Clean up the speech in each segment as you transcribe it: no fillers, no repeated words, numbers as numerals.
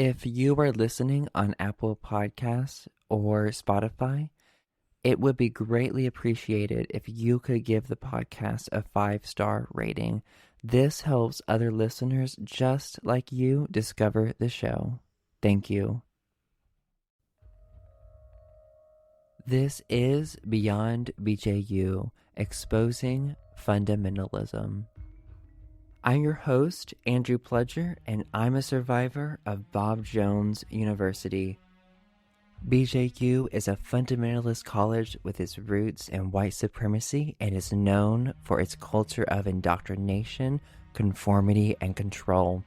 If you are listening on Apple Podcasts or Spotify, it would be greatly appreciated if you could give the podcast a 5-star rating. This helps other listeners just like you discover the show. Thank you. This is Beyond BJU, Exposing Fundamentalism. I'm your host, Andrew Pludger, and I'm a survivor of Bob Jones University. BJU is a fundamentalist college with its roots in white supremacy and is known for its culture of indoctrination, conformity, and control.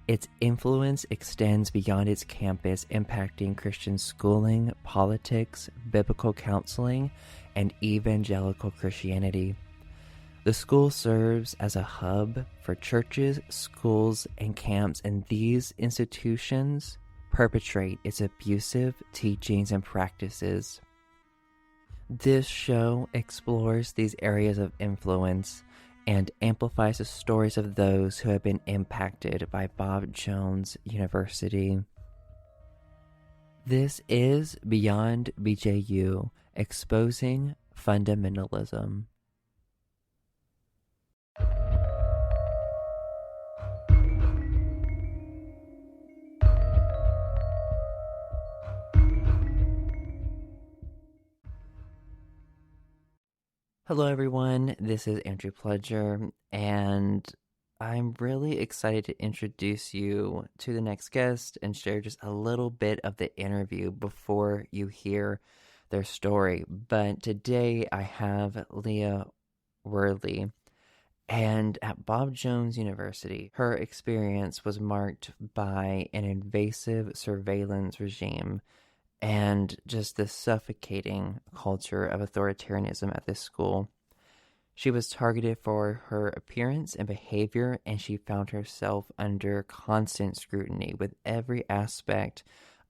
Its influence extends beyond its campus, impacting Christian schooling, politics, biblical counseling, and evangelical Christianity. The school serves as a hub for churches, schools, and camps, and these institutions perpetrate its abusive teachings and practices. This show explores these areas of influence and amplifies the stories of those who have been impacted by Bob Jones University. This is Beyond BJU, Exposing Fundamentalism. Hello everyone, this is Andrew Pludger, and I'm really excited to introduce you to the next guest and share just a little bit of the interview before you hear their story. But today I have Leah Worley, and at Bob Jones University, her experience was marked by an invasive surveillance regime and just the suffocating culture of authoritarianism at this school. She was targeted for her appearance and behavior, and she found herself under constant scrutiny, with every aspect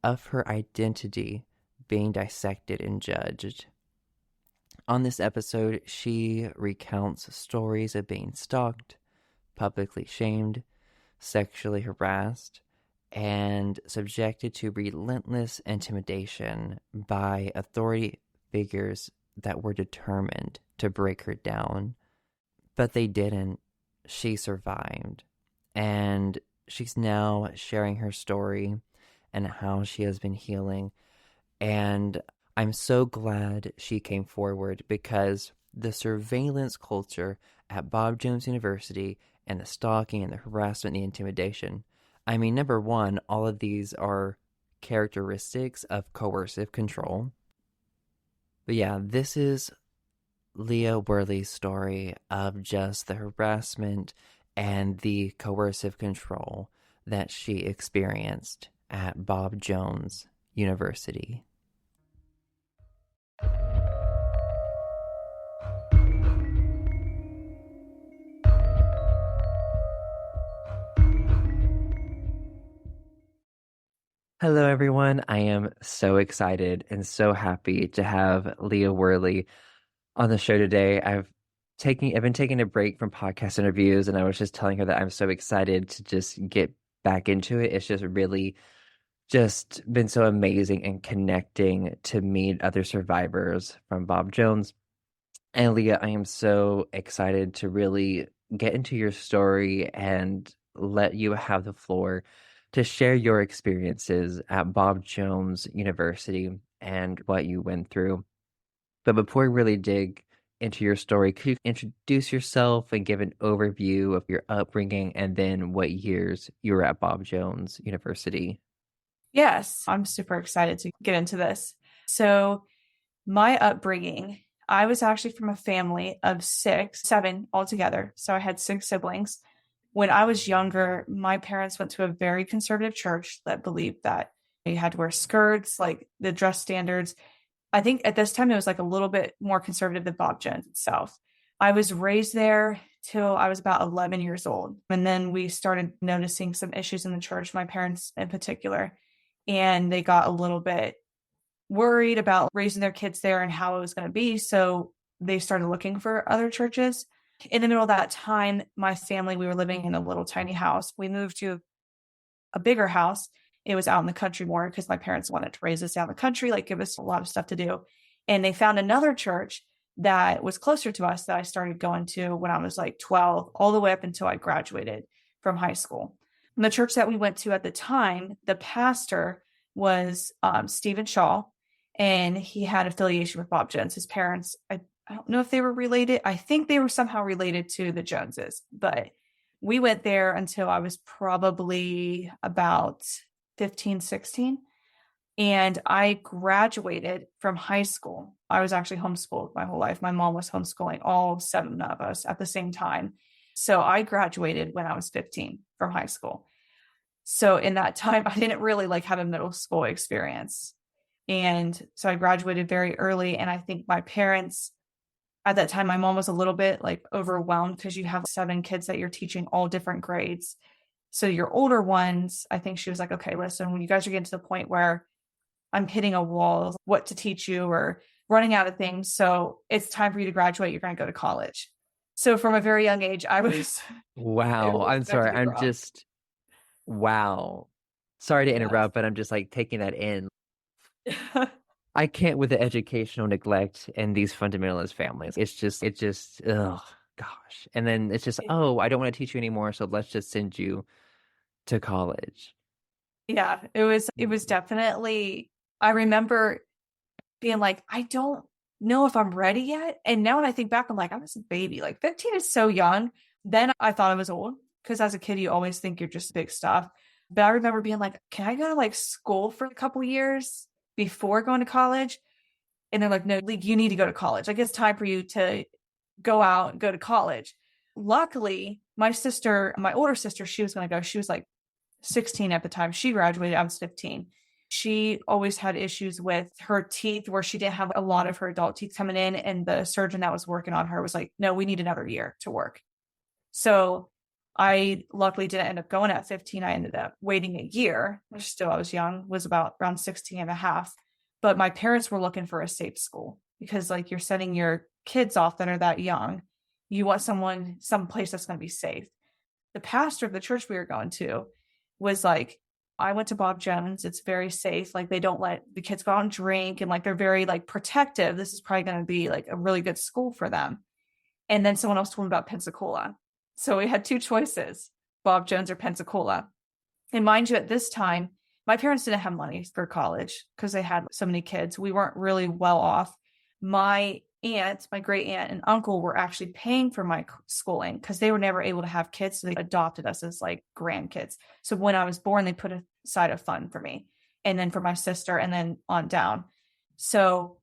of her identity being dissected and judged. On this episode, she recounts stories of being stalked, publicly shamed, sexually harassed, and subjected to relentless intimidation by authority figures that were determined to break her down. But they didn't. She survived. And she's now sharing her story and how she has been healing. And I'm so glad she came forward, because the surveillance culture at Bob Jones University and the stalking and the harassment and the intimidation, I mean, number one, all of these are characteristics of coercive control. But yeah, this is Leah Worley's story of just the harassment and the coercive control that she experienced at Bob Jones University. Hello, everyone. I am so excited and so happy to have Leah Worley on the show today. I've been taking a break from podcast interviews, and I was just telling her that I'm so excited to just get back into it. It's just really just been so amazing and connecting to meet other survivors from Bob Jones. And Leah, I am so excited to really get into your story and let you have the floor to share your experiences at Bob Jones University and what you went through. But before we really dig into your story, could you introduce yourself and give an overview of your upbringing and then what years you were at Bob Jones University? Yes, I'm super excited to get into this. So my upbringing, I was actually from a family of seven altogether. So I had 6 siblings. When I was younger, my parents went to a very conservative church that believed that you had to wear skirts, like the dress standards. I think at this time it was like a little bit more conservative than Bob Jones itself. I was raised there till I was about 11 years old. And then we started noticing some issues in the church, my parents in particular, and they got a little bit worried about raising their kids there and how it was going to be. So they started looking for other churches. In the middle of that time, my family, we were living in a little tiny house. We moved to a bigger house, It was out in the country more because my parents wanted to raise us out in the country, like give us a lot of stuff to do. And they found another church that was closer to us that I started going to when I was like 12, all the way up until I graduated from high school. And the church that we went to at the time, the pastor was Stephen Shaw, and he had affiliation with Bob Jones. His parents, I don't know if they were related. I think they were somehow related to the Joneses, but we went there until I was probably about 15, 16. And I graduated from high school. I was actually homeschooled my whole life. My mom was homeschooling all 7 of us at the same time. So I graduated when I was 15 from high school. So in that time, I didn't really like have a middle school experience. And so I graduated very early. And I think my parents, at that time, my mom was a little bit like overwhelmed because you have 7 kids that you're teaching all different grades. So your older ones, I think she was like, okay, listen, when you guys are getting to the point where I'm hitting a wall, what to teach you or running out of things. So it's time for you to graduate. You're going to go to college. So from a very young age, I was. Wow. I'm sorry. Wow. Sorry to interrupt, but I'm just like taking that in. I can't with the educational neglect in these fundamentalist families. It just, oh gosh. And then it's just, oh, I don't want to teach you anymore. So let's just send you to college. Yeah, it was definitely, I remember being like, I don't know if I'm ready yet. And now when I think back, I'm like, I was a baby. Like 15 is so young. Then I thought I was old because as a kid, you always think you're just big stuff. But I remember being like, can I go to like school for a couple years before going to college? And they're like, no, you need to go to college. Like it's time for you to go out and go to college. Luckily, my older sister, she was going to go. She was like 16 at the time. She graduated. I was 15. She always had issues with her teeth where she didn't have a lot of her adult teeth coming in. And the surgeon that was working on her was like, no, we need another year to work. So I luckily didn't end up going at 15. I ended up waiting a year, which still I was young, was about around 16 and a half. But my parents were looking for a safe school because like you're sending your kids off that are that young. You want some place that's going to be safe. The pastor of the church we were going to was like, I went to Bob Jones. It's very safe. Like they don't let the kids go out and drink and like they're very like protective. This is probably going to be like a really good school for them. And then someone else told me about Pensacola. So we had 2 choices, Bob Jones or Pensacola. And mind you, at this time, my parents didn't have money for college because they had so many kids. We weren't really well off. My great aunt and uncle were actually paying for my schooling because they were never able to have kids. So they adopted us as like grandkids. So when I was born, they put aside a fund for me and then for my sister and then on down. So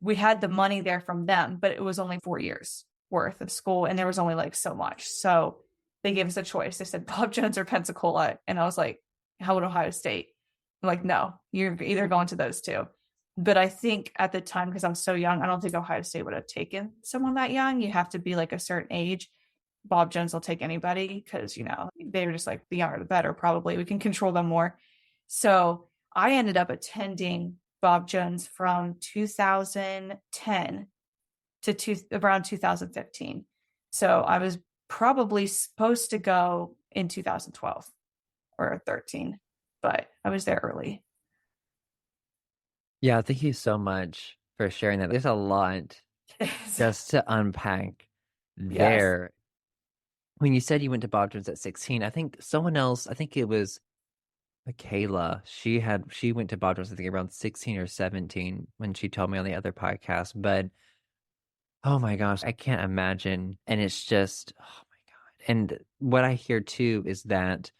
we had the money there from them, but it was only 4 years worth of school. And there was only like so much. So they gave us a choice. They said Bob Jones or Pensacola. And I was like, how would Ohio State? I'm like, no, you're either going to those 2. But I think at the time, because I'm so young, I don't think Ohio State would have taken someone that young. You have to be like a certain age. Bob Jones will take anybody because, they were just like the younger, the better, probably. We can control them more. So I ended up attending Bob Jones from 2010 to around 2015. So I was probably supposed to go in 2012 or 13, but I was there early. Yeah, thank you so much for sharing that. There's a lot just to unpack Yes. there. When you said you went to Bob Jones at 16, I think someone else, I think it was Michaela, she went to Bob Jones, I think around 16 or 17 when she told me on the other podcast. But oh my gosh, I can't imagine. And it's just, oh my God. And what I hear too is that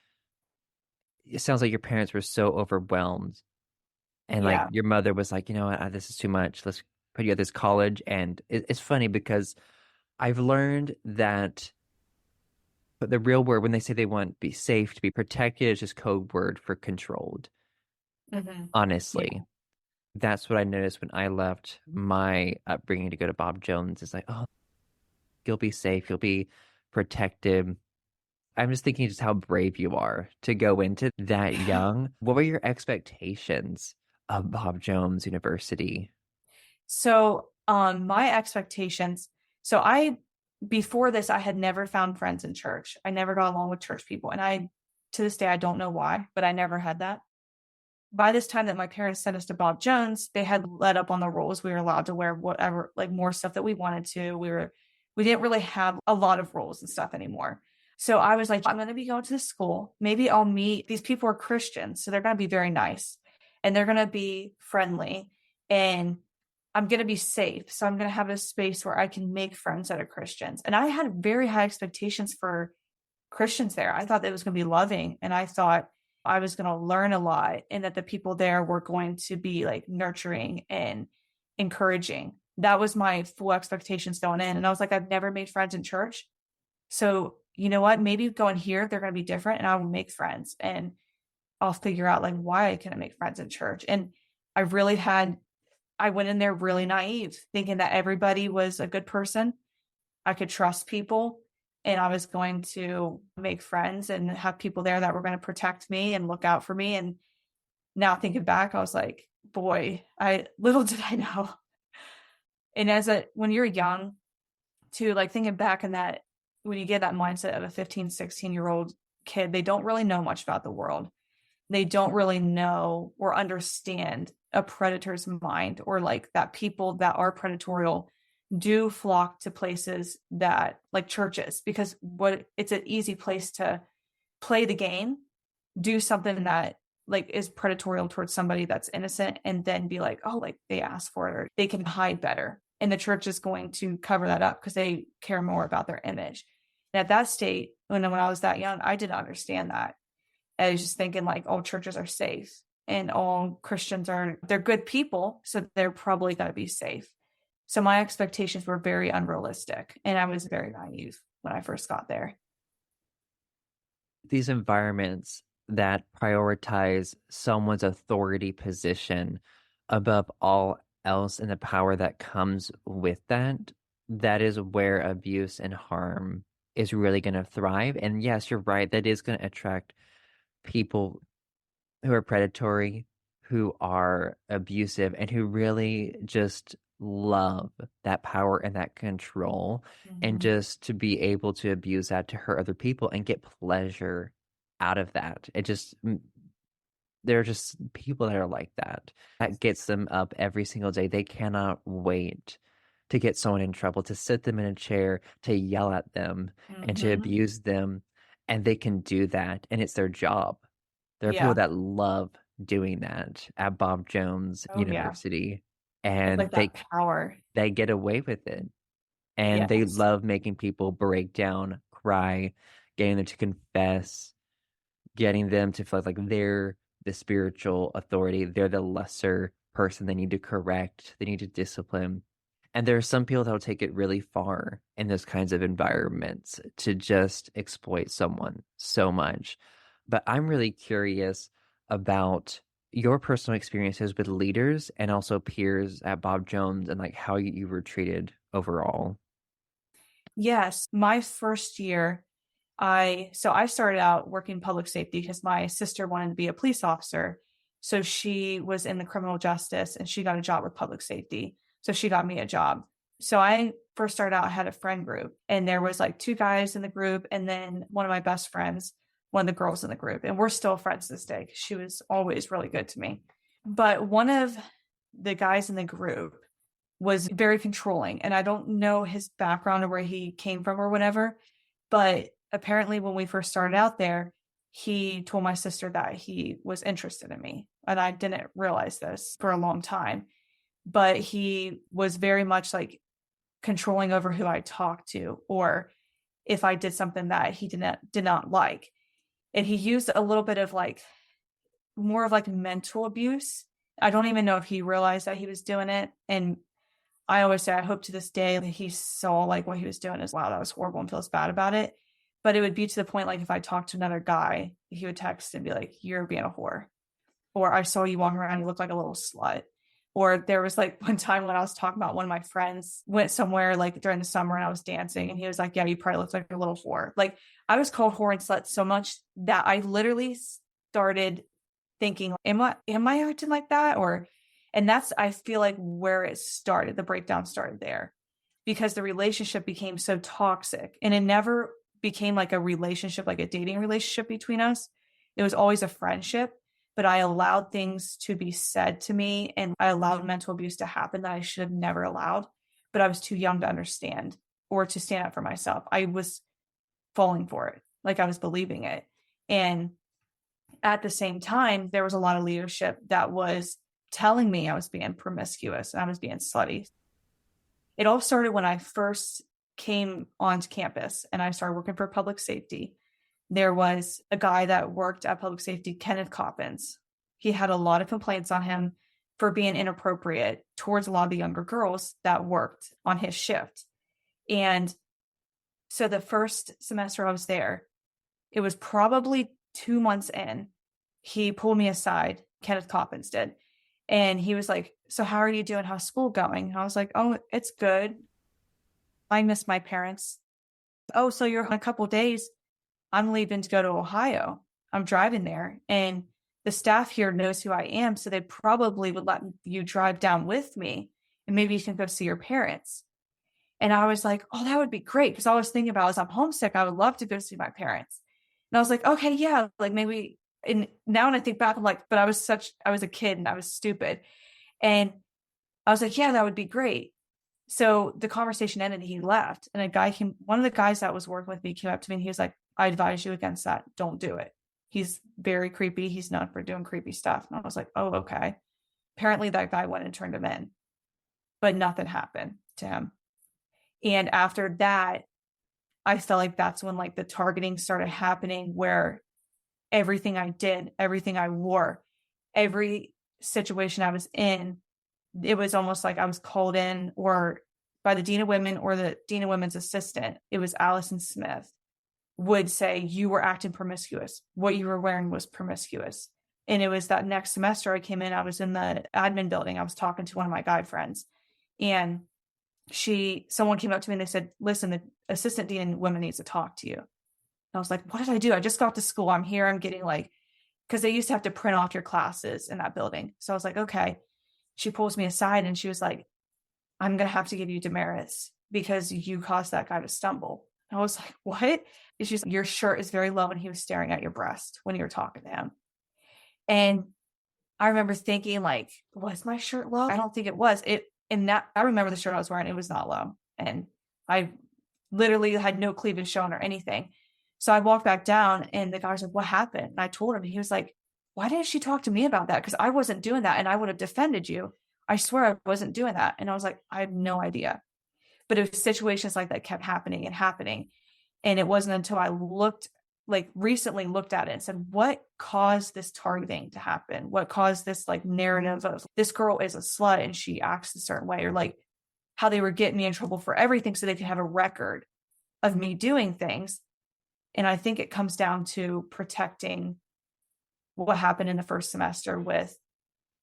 it sounds like your parents were so overwhelmed. And like Yeah. your mother was like, you know what, this is too much. Let's put you at this college. And it's funny because I've learned that the real word, when they say they want be safe, to be protected, is just code word for controlled. Mm-hmm. Yeah. Honestly, that's what I noticed when I left my upbringing to go to Bob Jones. It's like, oh, you'll be safe, you'll be protected. I'm just thinking just how brave you are to go into that young. What were your expectations of Bob Jones University? So, my expectations. So before this, I had never found friends in church. I never got along with church people. And to this day, I don't know why, but I never had that. by this time that my parents sent us to Bob Jones, they had let up on the rules. We were allowed to wear whatever, like more stuff that we wanted to. We didn't really have a lot of rules and stuff anymore. So I was like, I'm going to be going to this school. Maybe I'll meet, these people are Christians, so they're going to be very nice and they're going to be friendly and I'm going to be safe. So I'm going to have a space where I can make friends that are Christians. And I had very high expectations for Christians there. I thought that it was going to be loving and I thought I was going to learn a lot and that the people there were going to be like nurturing and encouraging. That was my full expectations going in. And I was like, I've never made friends in church. So you know what? Maybe going here, they're going to be different and I will make friends and I'll figure out like why I couldn't make friends in church. And I went in there really naive, thinking that everybody was a good person. I could trust people and I was going to make friends and have people there that were going to protect me and look out for me. And now thinking back, I was like, boy, little did I know. And when you're young too, like thinking back in that, when you get that mindset of a 15, 16-year-old kid, they don't really know much about the world. They don't really know or understand a predator's mind, or like that people that are predatorial do flock to places that like churches, because it's an easy place to play the game, do something that like is predatorial towards somebody that's innocent, and then be like, oh, like they asked for it or they can hide better. And the church is going to cover that up because they care more about their image. And at that state, when I was that young, I didn't understand that. I was just thinking like all churches are safe and all Christians they're good people. So they're probably going to be safe. So my expectations were very unrealistic and I was very naive when I first got there. These environments that prioritize someone's authority position above all else and the power that comes with that is where abuse and harm is really going to thrive. And yes, you're right, that is going to attract people who are predatory, who are abusive, and who really just love that power and that control, and just to be able to abuse that to hurt other people and get pleasure out of that. There are just people that are like that. That gets them up every single day. They cannot wait to get someone in trouble, to sit them in a chair, to yell at them, and to abuse them. And they can do that, and it's their job. There are people that love doing that at Bob Jones University, and like that power. They get away with it. And they love making people break down, cry, getting them to confess, getting them to feel like they're the spiritual authority. They're the lesser person they need to correct, they need to discipline. And there are some people that will take it really far in those kinds of environments to just exploit someone so much. But I'm really curious about your personal experiences with leaders and also peers at Bob Jones, and like how you were treated overall. Yes, my first year, I started out working public safety because my sister wanted to be a police officer. So she was in the criminal justice and she got a job with public safety. So she got me a job. So I first started out, I had a friend group and there was like 2 guys in the group and then one of my best friends, one of the girls in the group. And we're still friends this day because she was always really good to me. But one of the guys in the group was very controlling. And I don't know his background or where he came from or whatever. But apparently when we first started out there, he told my sister that he was interested in me. And I didn't realize this for a long time. But he was very much like controlling over who I talked to, or if I did something that he did not like. And he used a little bit of like more of like mental abuse. I don't even know if he realized that he was doing it. And I always say, I hope to this day that he saw like what he was doing as wow, that was horrible and feels bad about it. But it would be to the point like if I talked to another guy, he would text and be like, you're being a whore. Or I saw you walking around, you look like a little slut. Or there was like one time when I was talking about one of my friends went somewhere like during the summer and I was dancing and he was like, yeah, you probably look like a little whore. Like I was called whore and slut so much that I literally started thinking, am I acting like that? And that's, I feel like where it started, the breakdown started there because the relationship became so toxic and it never became like a relationship, like a dating relationship between us. It was always a friendship. but I allowed things to be said to me and I allowed mental abuse to happen that I should have never allowed, but I was too young to understand or to stand up for myself. I was falling for it, like I was believing it. And at the same time, there was a lot of leadership that was telling me I was being promiscuous and I was being slutty. It all started when I first came onto campus and I started working for public safety. There was a guy that worked at public safety, Kenneth Coppins. He had a lot of complaints on him for being inappropriate towards a lot of the younger girls that worked on his shift. And so the first semester I was there, it was probably 2 months in, he pulled me aside, Kenneth Coppins did. And he was like, so how are you doing? How's school going? And I was like, oh, it's good. I miss my parents. Oh, so you're in a couple days. I'm leaving to go to Ohio. I'm driving there. And the staff here knows who I am. So they probably would let you drive down with me. And maybe you can go see your parents. And I was like, oh, that would be great. Because I was thinking about as I'm homesick, I would love to go see my parents. And I was like, okay, yeah, like maybe. And now when I think back, I'm like, but I was a kid and I was stupid. And I was like, yeah, that would be great. So the conversation ended and he left. And one of the guys that was working with me came up to me and he was like, I advise you against that. Don't do it. He's very creepy. He's known for doing creepy stuff. And I was like, oh, okay. Apparently that guy went and turned him in, but nothing happened to him. And after that, I felt like that's when like the targeting started happening, where everything I did, everything I wore, every situation I was in, it was almost like I was called in or by the Dean of Women or the Dean of Women's assistant. It was Allison Smith would say, you were acting promiscuous. What you were wearing was promiscuous. And it was that next semester I came in, I was in the admin building. I was talking to one of my guy friends and someone came up to me and they said, listen, the assistant Dean of Women needs to talk to you. And I was like, what did I do? I just got to school. I'm here. I'm getting like, because they used to have to print off your classes in that building. So I was like, okay. She pulls me aside and she was like, I'm going to have to give you demerits because you caused that guy to stumble. And I was like, what? And she's like, your shirt is very low and he was staring at your breast when you were talking to him. And I remember thinking like, was my shirt low? I don't think it was. I remember the shirt I was wearing, it was not low. And I literally had no cleavage shown or anything. So I walked back down and the guy was like, what happened? And I told him, and he was like, why didn't she talk to me about that? Because I wasn't doing that and I would have defended you. I swear I wasn't doing that. And I was like, I have no idea. But it was situations like that kept happening and happening. And it wasn't until I recently looked at it and said, what caused this targeting to happen? What caused this like narrative of this girl is a slut and she acts a certain way, or like how they were getting me in trouble for everything so they could have a record of me doing things. And I think it comes down to protecting what happened in the first semester with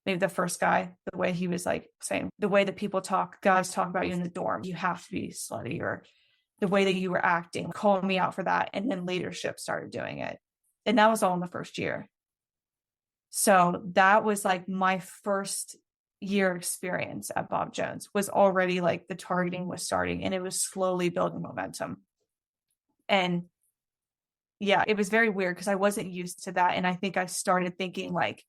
maybe the first guy, the way he was like saying, the way that guys talk about you in the dorm, you have to be slutty, or the way that you were acting, calling me out for that. And then leadership started doing it. And that was all in the first year. So that was like my first year experience at Bob Jones, was already like the targeting was starting and it was slowly building momentum. And yeah, it was very weird because I wasn't used to that. And I think I started thinking like,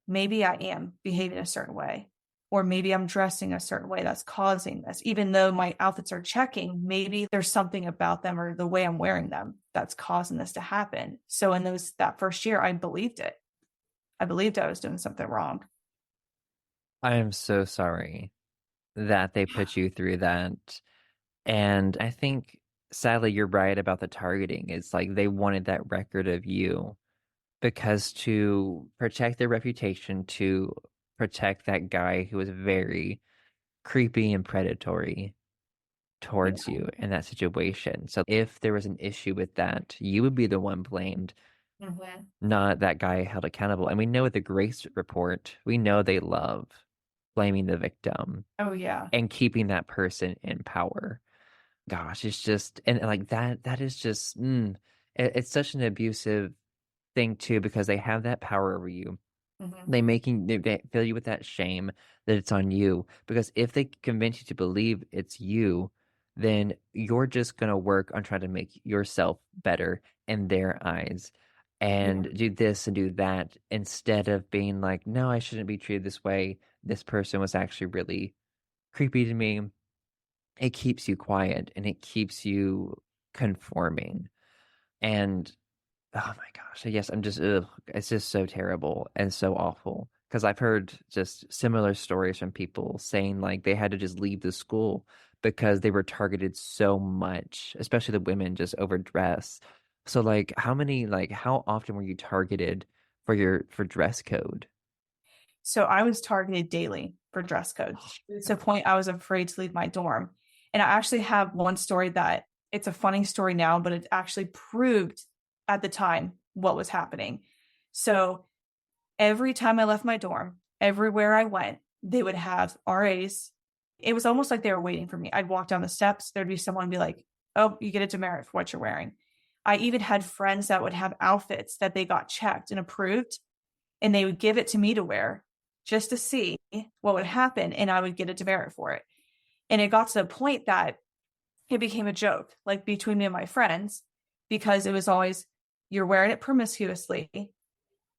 maybe I am behaving a certain way, or maybe I'm dressing a certain way that's causing this. Even though my outfits are checking, maybe there's something about them or the way I'm wearing them that's causing this to happen. So in that first year, I believed it. I believed I was doing something wrong. I am so sorry that they put you through that. And I think sadly you're right about the targeting. It's like they wanted that record of you because to protect their reputation, to protect that guy who was very creepy and predatory towards Yeah. you in that situation. So if there was an issue with that, you would be the one blamed, Mm-hmm. not that guy held accountable. And we know with the Grace report, we know they love blaming the victim Oh, yeah. and keeping that person in power. Gosh, it's just, and like that is just, it's such an abusive thing too, because they have that power over you. Mm-hmm. They fill you with that shame that it's on you, because if they convince you to believe it's you, then you're just going to work on trying to make yourself better in their eyes. Yeah. and do this and do that, instead of being like, no, I shouldn't be treated this way. This person was actually really creepy to me. It keeps you quiet and it keeps you conforming. And oh my gosh, I guess I'm just, ugh, it's just so terrible and so awful. Because I've heard just similar stories from people saying like they had to just leave the school because they were targeted so much, especially the women just overdress. So like how often were you targeted for dress code? So I was targeted daily for dress code. To the point I was afraid to leave my dorm. And I actually have one story that it's a funny story now, but it actually proved at the time what was happening. So every time I left my dorm, everywhere I went, they would have RAs. It was almost like they were waiting for me. I'd walk down the steps, there'd be someone be like, oh, you get a demerit for what you're wearing. I even had friends that would have outfits that they got checked and approved, and they would give it to me to wear just to see what would happen, and I would get a demerit for it. And it got to the point that it became a joke, like between me and my friends, because it was always, you're wearing it promiscuously,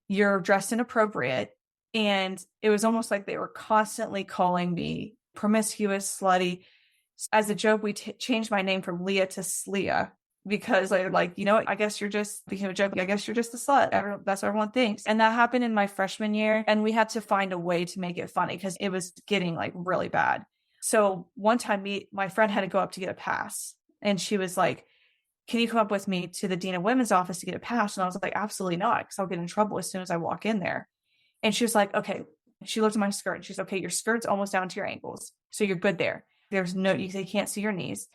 you're dressed inappropriate. And it was almost like they were constantly calling me promiscuous, slutty. As a joke, we changed my name from Leah to Sleah, because they're like, you know what? I guess you're just, became a joke. I guess you're just a slut. That's what everyone thinks. And that happened in my freshman year. And we had to find a way to make it funny because it was getting like really bad. So one time my friend had to go up to get a pass, and she was like, can you come up with me to the Dean of Women's office to get a pass? And I was like, absolutely not, because I'll get in trouble as soon as I walk in there. And she was like, okay. She looked at my skirt and she's okay, your skirt's almost down to your ankles, so you're good there. There's no, you can't see your knees.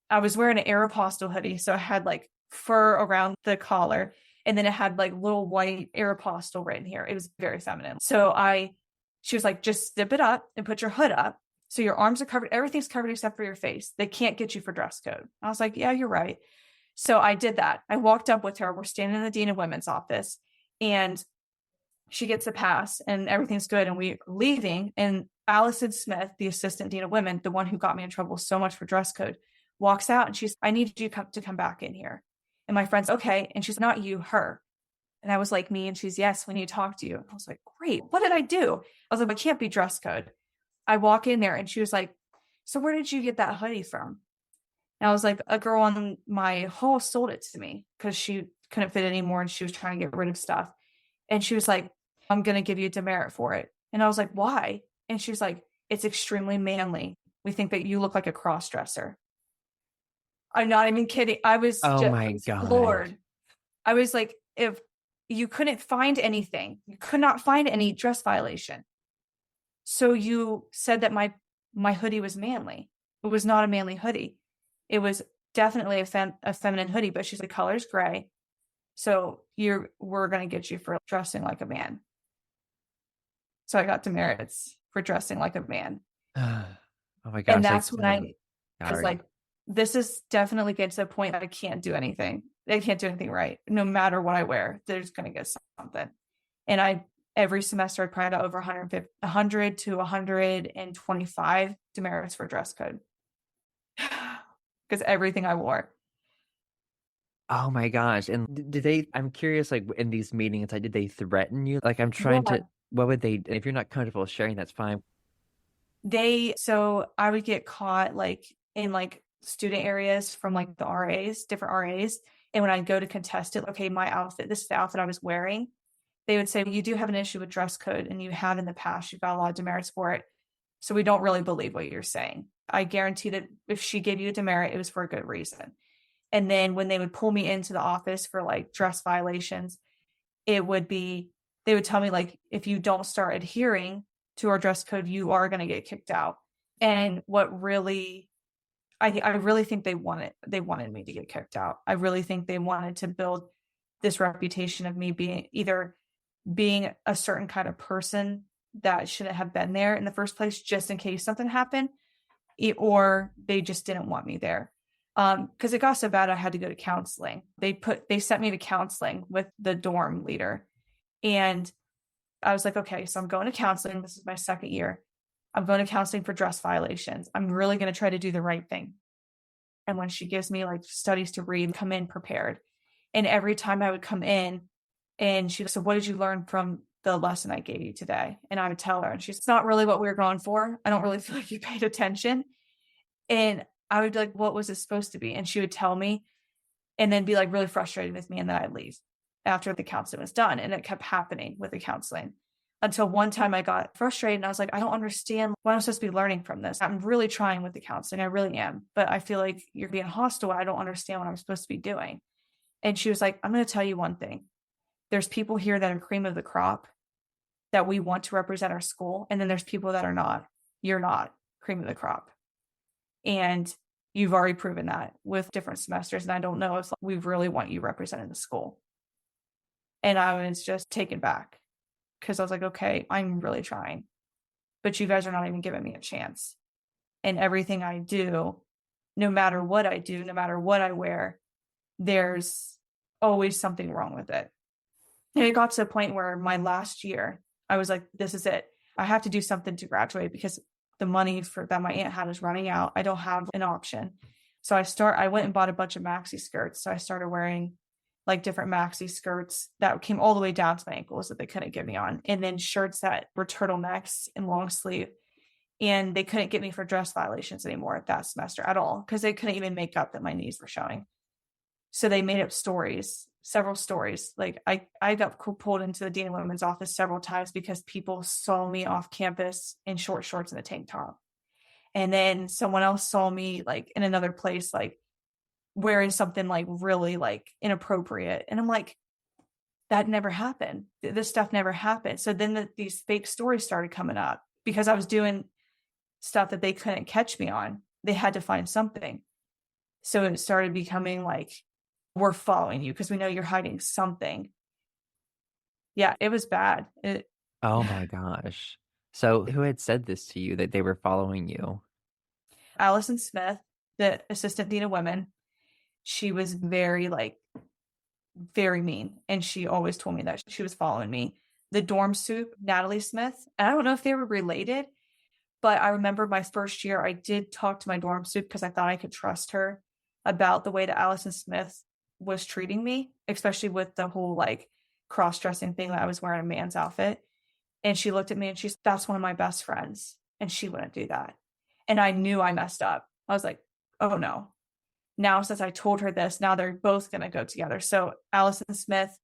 I was wearing an Aeropostale hoodie, so I had like fur around the collar, and then it had like little white Aeropostale right in here. It was very feminine. She was like, just zip it up and put your hood up, so your arms are covered. Everything's covered except for your face. They can't get you for dress code. I was like, yeah, you're right. So I did that. I walked up with her. We're standing in the Dean of Women's office, and she gets a pass and everything's good. And we're leaving. And Allison Smith, the assistant Dean of Women, the one who got me in trouble so much for dress code, walks out and she's, I need you to come back in here. And my friend's okay. And she's, not you, her. And I was like, me? And she's, yes, we need to talk to you. And I was like, great. What did I do? I was like, I can't be dress code. I walk in there and she was like, so where did you get that hoodie from? And I was like, a girl on my hall sold it to me because she couldn't fit anymore and she was trying to get rid of stuff. And she was like, I'm going to give you a demerit for it. And I was like, why? And she was like, it's extremely manly. We think that you look like a cross dresser. I'm not even kidding. I was Oh just my God. floored. I was like, if you couldn't find anything, you could not find any dress violation. So you said that my hoodie was manly. It was not a manly hoodie. It was definitely a feminine hoodie, but she's like, color's gray. So we're going to get you for dressing like a man. So I got demerits for dressing like a man. Oh my gosh. And that's when I was sorry. like, this is definitely getting to the point that I can't do anything. I can't do anything right. No matter what I wear, there's going to get something. And every semester, I probably got over 100 to 125 demerits for dress code. Because everything I wore. Oh my gosh. And did they, I'm curious, like in these meetings, like, did they threaten you? Like, I'm trying to, what would they, if you're not comfortable sharing, that's fine. So I would get caught like in like student areas from like the RAs, different RAs. And when I'd go to contest it, okay, my outfit, this is the outfit I was wearing. They would say, you do have an issue with dress code and you have in the past, you've got a lot of demerits for it. So we don't really believe what you're saying. I guarantee that if she gave you a demerit, it was for a good reason. And then when they would pull me into the office for like dress violations, they would tell me like, if you don't start adhering to our dress code, you are going to get kicked out. And what really, I really think they wanted me to get kicked out. I really think they wanted to build this reputation of me being a certain kind of person that shouldn't have been there in the first place, just in case something happened, or they just didn't want me there. Because it got so bad, I had to go to counseling. They sent me to counseling with the dorm leader. And I was like, okay, so I'm going to counseling. This is my second year. I'm going to counseling for dress violations. I'm really going to try to do the right thing. And when she gives me like studies to read, come in prepared. And every time I would come in, And she said, what did you learn from the lesson I gave you today? And I would tell her, and she's, it's not really what we were going for. I don't really feel like you paid attention. And I would be like, what was it supposed to be? And she would tell me and then be like really frustrated with me. And then I'd leave after the counseling was done. And it kept happening with the counseling until one time I got frustrated and I was like, I don't understand what I'm supposed to be learning from this. I'm really trying with the counseling. I really am. But I feel like you're being hostile. I don't understand what I'm supposed to be doing. And she was like, I'm going to tell you one thing. There's people here that are cream of the crop that we want to represent our school. And then there's people that are not. You're not cream of the crop. And you've already proven that with different semesters. And I don't know if we really want you representing the school. And I was just taken back because I was like, okay, I'm really trying, but you guys are not even giving me a chance. And everything I do, no matter what I do, no matter what I wear, there's always something wrong with it. And it got to a point where my last year, I was like, this is it. I have to do something to graduate because the money that my aunt had is running out. I don't have an option. So I went and bought a bunch of maxi skirts. So I started wearing like different maxi skirts that came all the way down to my ankles that they couldn't get me on. And then shirts that were turtlenecks and long sleeve. And they couldn't get me for dress violations anymore that semester at all because they couldn't even make up that my knees were showing. So they made up stories, several stories. Like I got pulled into the Dean of Women's office several times because people saw me off campus in short shorts and a tank top. And then someone else saw me like in another place, like wearing something like really like inappropriate. And I'm like, that never happened. This stuff never happened. So then these fake stories started coming up because I was doing stuff that they couldn't catch me on. They had to find something. So it started becoming like, we're following you because we know you're hiding something. Yeah, it was bad. Oh my gosh. So who had said this to you that they were following you? Allison Smith, the assistant dean of women, she was very mean. And she always told me that she was following me. The dorm soup, Natalie Smith, and I don't know if they were related, but I remember my first year, I did talk to my dorm soup because I thought I could trust her about the way that Allison Smith was treating me, especially with the whole like cross-dressing thing that I was wearing a man's outfit. And she looked at me and she's, that's one of my best friends. And she wouldn't do that. And I knew I messed up. I was like, oh no. Now, since I told her this, now they're both going to go together. So Allison Smith,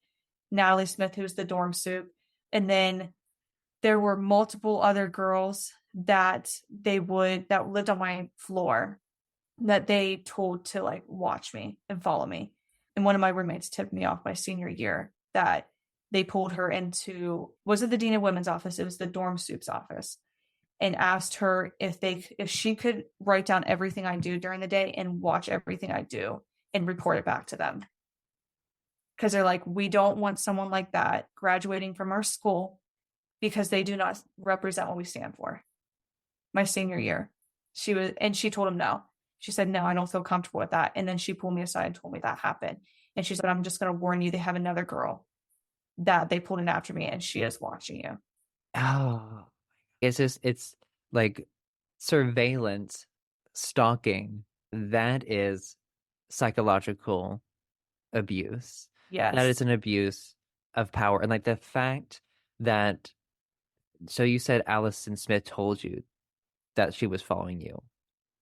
Natalie Smith, who's the dorm soup. And then there were multiple other girls that lived on my floor that they told to like watch me and follow me. And one of my roommates tipped me off my senior year that they pulled her into, was it the Dean of Women's office? It was the dorm soup's office, and asked her if she could write down everything I do during the day and watch everything I do and report it back to them. Because they're like, we don't want someone like that graduating from our school because they do not represent what we stand for. My senior year, she told him no. She said, no, I don't feel comfortable with that. And then she pulled me aside and told me that happened. And she said, I'm just going to warn you, they have another girl that they pulled in after me and she is watching you. Oh, it's like surveillance, stalking. That is psychological abuse. Yes. That is an abuse of power. And like the fact that, so you said Allison Smith told you that she was following you.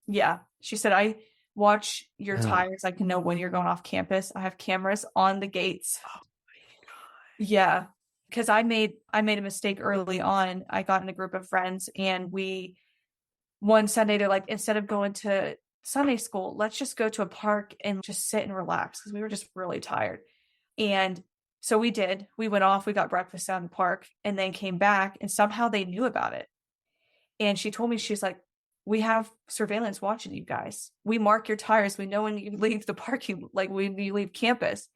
Yeah. She said, I watch your tires. I can know when you're going off campus. I have cameras on the gates. Oh my God. Yeah. Because I made a mistake early on. I got in a group of friends and one Sunday, they're like, instead of going to Sunday school, let's just go to a park and just sit and relax because we were just really tired. And so we did. We went off, we got breakfast out in the park and then came back and somehow they knew about it. And she told me, she's like, we have surveillance watching you guys. We mark your tires. We know when you leave the parking, like when you leave campus.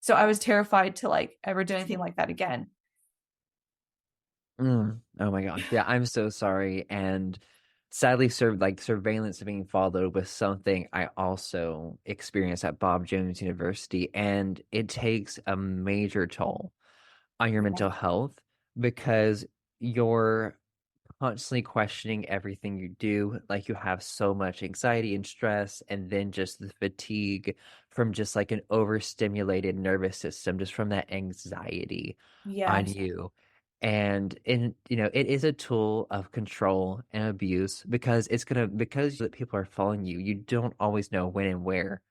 So I was terrified to like ever do anything like that again. Oh my gosh. Yeah, I'm so sorry. And sadly, surveillance being followed with something I also experienced at Bob Jones University, and it takes a major toll on your mental health because your constantly questioning everything you do. Like you have so much anxiety and stress, and then just the fatigue from just like an overstimulated nervous system, just from that anxiety on Yes. you. And it is a tool of control and abuse because because that people are following you, you don't always know when and where.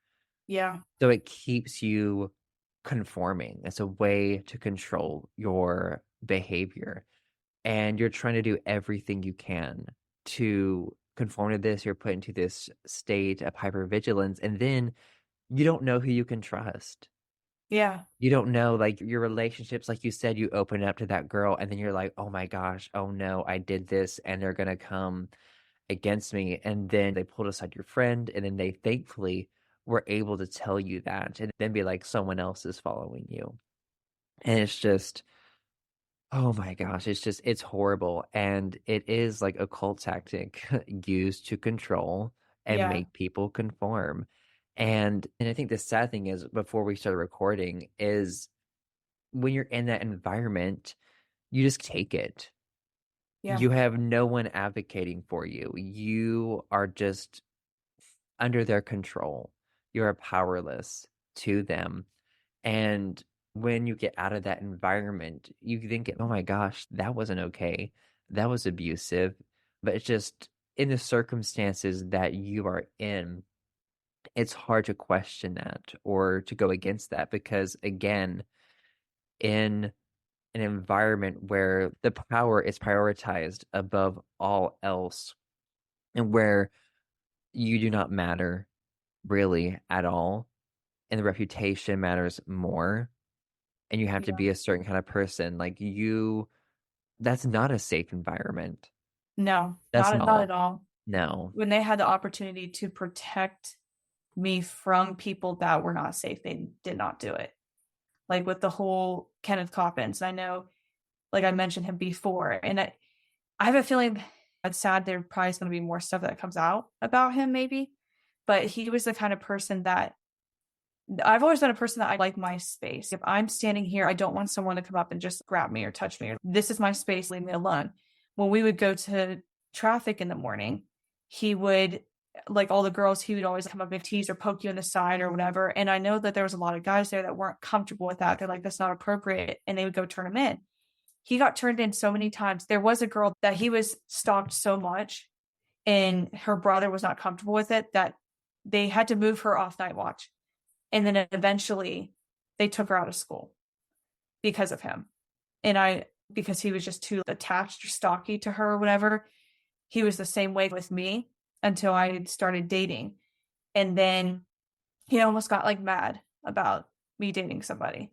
Yeah. So it keeps you conforming. It's a way to control your behavior. And you're trying to do everything you can to conform to this. You're put into this state of hypervigilance. And then you don't know who you can trust. Yeah. You don't know, like, your relationships, like you said, you open up to that girl, and then you're like, oh my gosh, oh no, I did this, and they're gonna come against me. And then they pulled aside your friend, and then they thankfully were able to tell you that, and then be like, someone else is following you. And it's just, oh my gosh, it's horrible. And it is like a cult tactic used to control and Yeah. make people conform. And I think the sad thing is, before we started recording, is when you're in that environment, you just take it. Yeah. You have no one advocating for you. You are just under their control. You're powerless to them. And when you get out of that environment, you think, oh my gosh, that wasn't okay. That was abusive. But it's just in the circumstances that you are in, it's hard to question that or to go against that because, again, in an environment where the power is prioritized above all else and where you do not matter really at all, and the reputation matters more, and you have to Yeah. be a certain kind of person, like that's not a safe environment. No, That's not not. at all. No. When they had the opportunity to protect me from people that were not safe, they did not do it. Like with the whole Kenneth Coppins, I know, like I mentioned him before, and I have a feeling it's sad there probably is going to be more stuff that comes out about him, maybe. But he was the kind of person that I've always been a person that I like my space. If I'm standing here, I don't want someone to come up and just grab me or touch me. Or, this is my space, leave me alone. When we would go to traffic in the morning, he would, like all the girls, he would always come up and tease or poke you in the side or whatever. And I know that there was a lot of guys there that weren't comfortable with that. They're like, that's not appropriate. And they would go turn him in. He got turned in so many times. There was a girl that he was stalked so much and her brother was not comfortable with it that they had to move her off night watch. And then eventually they took her out of school because of him. And because he was just too attached or stalky to her or whatever, he was the same way with me until I started dating. And then he almost got like mad about me dating somebody.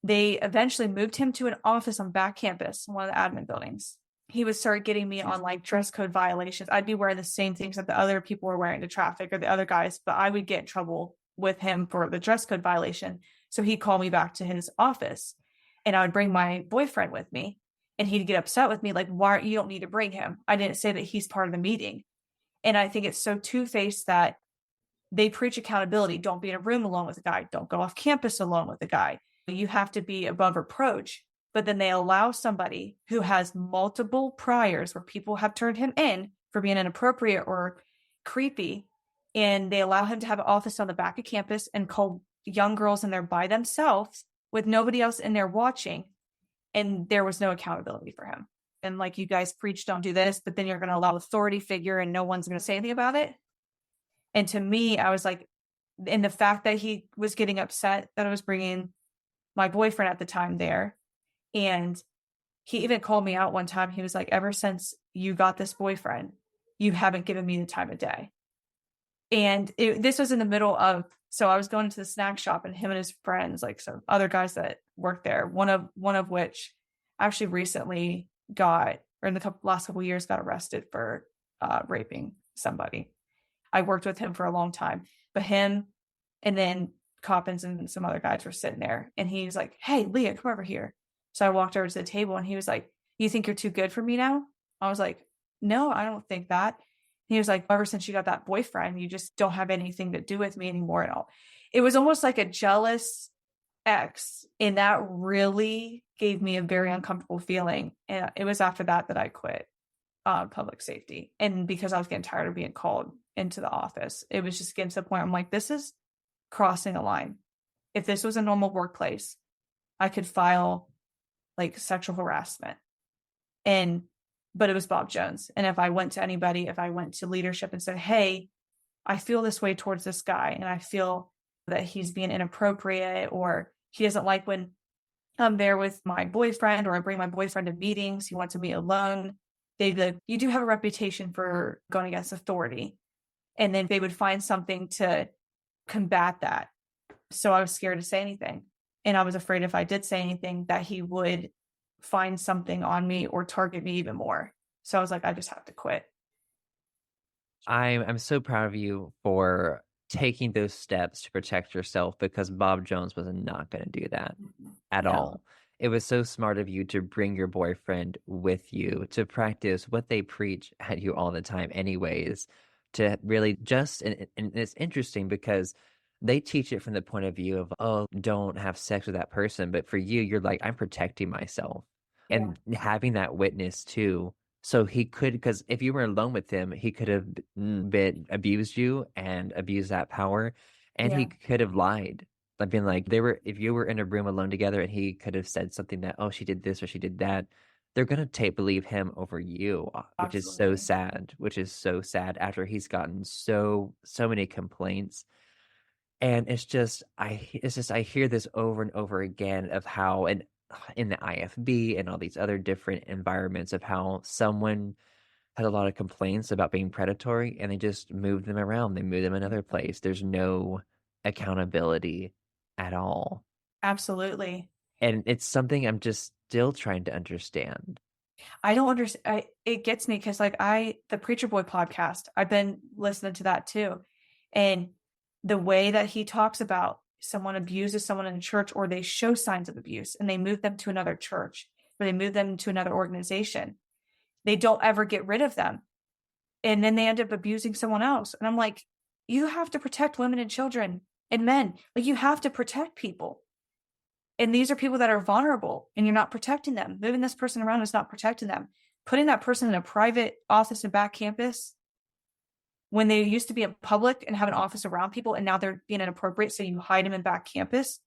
They eventually moved him to an office on back campus, one of the admin buildings. He would start getting me on like dress code violations. I'd be wearing the same things that the other people were wearing to traffic or the other guys, but I would get in trouble with him for the dress code violation. So he'd call me back to his office and I would bring my boyfriend with me and he'd get upset with me like, why you don't need to bring him. I didn't say that he's part of the meeting. And I think it's so two-faced that they preach accountability. Don't be in a room alone with a guy. Don't go off campus alone with a guy. You have to be above reproach. But then they allow somebody who has multiple priors where people have turned him in for being inappropriate or creepy. And they allow him to have an office on the back of campus and call young girls in there by themselves with nobody else in there watching. And there was no accountability for him. And like you guys preach, don't do this, but then you're going to allow authority figure and no one's going to say anything about it. And to me, I was like, and the fact that he was getting upset that I was bringing my boyfriend at the time there. And he even called me out one time. He was like, ever since you got this boyfriend, you haven't given me the time of day. And this was in the middle of, so I was going to the snack shop and him and his friends, like some other guys that worked there, one of which actually recently got, or in the last couple of years, got arrested for raping somebody. I worked with him for a long time, but him and then Coppins and some other guys were sitting there and he was like, hey, Leah, come over here. So I walked over to the table and he was like, you think you're too good for me now? I was like, no, I don't think that. He was like, ever since you got that boyfriend, you just don't have anything to do with me anymore at all. It was almost like a jealous ex. And that really gave me a very uncomfortable feeling. And it was after that I quit. public safety. And because I was getting tired of being called into the office, it was just getting to the point I'm like, this is crossing a line. If this was a normal workplace, I could file like sexual harassment. But it was Bob Jones. And if I went to anybody, if I went to leadership and said, hey, I feel this way towards this guy, and I feel that he's being inappropriate, or he doesn't like when I'm there with my boyfriend, or I bring my boyfriend to meetings, he wants to be alone. They'd be like, you do have a reputation for going against authority. And then they would find something to combat that. So I was scared to say anything. And I was afraid if I did say anything that he would find something on me or target me even more. So I was like, I just have to quit. I'm so proud of you for taking those steps to protect yourself, because Bob Jones was not going to do that at No. all. It was so smart of you to bring your boyfriend with you to practice what they preach at you all the time, anyways, to really just, and it's interesting because they teach it from the point of view of, oh, don't have sex with that person. But for you, you're like, I'm protecting myself. Yeah. And having that witness too. So he could, because if you were alone with him, he could have been abused you and abused that power, and he Yeah. could have lied. Like being like they were, if you were in a room alone together, and he could have said something that, oh, she did this or she did that, they're gonna take believe him over you, which is so Absolutely. sad. Which is so sad after he's gotten so many complaints, and it's just I hear this over and over again of how, and in the IFB and all these other different environments, of how someone had a lot of complaints about being predatory, and they just moved them around. They moved them another place. There's no accountability at all. Absolutely. And it's something I'm just still trying to understand. I don't understand. It gets me because, like, the Preacher Boy podcast, I've been listening to that too. And the way that he talks about someone abuses someone in a church, or they show signs of abuse and they move them to another church, or they move them to another organization, they don't ever get rid of them. And then they end up abusing someone else. And I'm like, you have to protect women and children and men. Like, you have to protect people. And these are people that are vulnerable, and you're not protecting them. Moving this person around is not protecting them. Putting that person in a private office and back campus when they used to be in public and have an office around people, and now they're being inappropriate, so you hide them in back campus.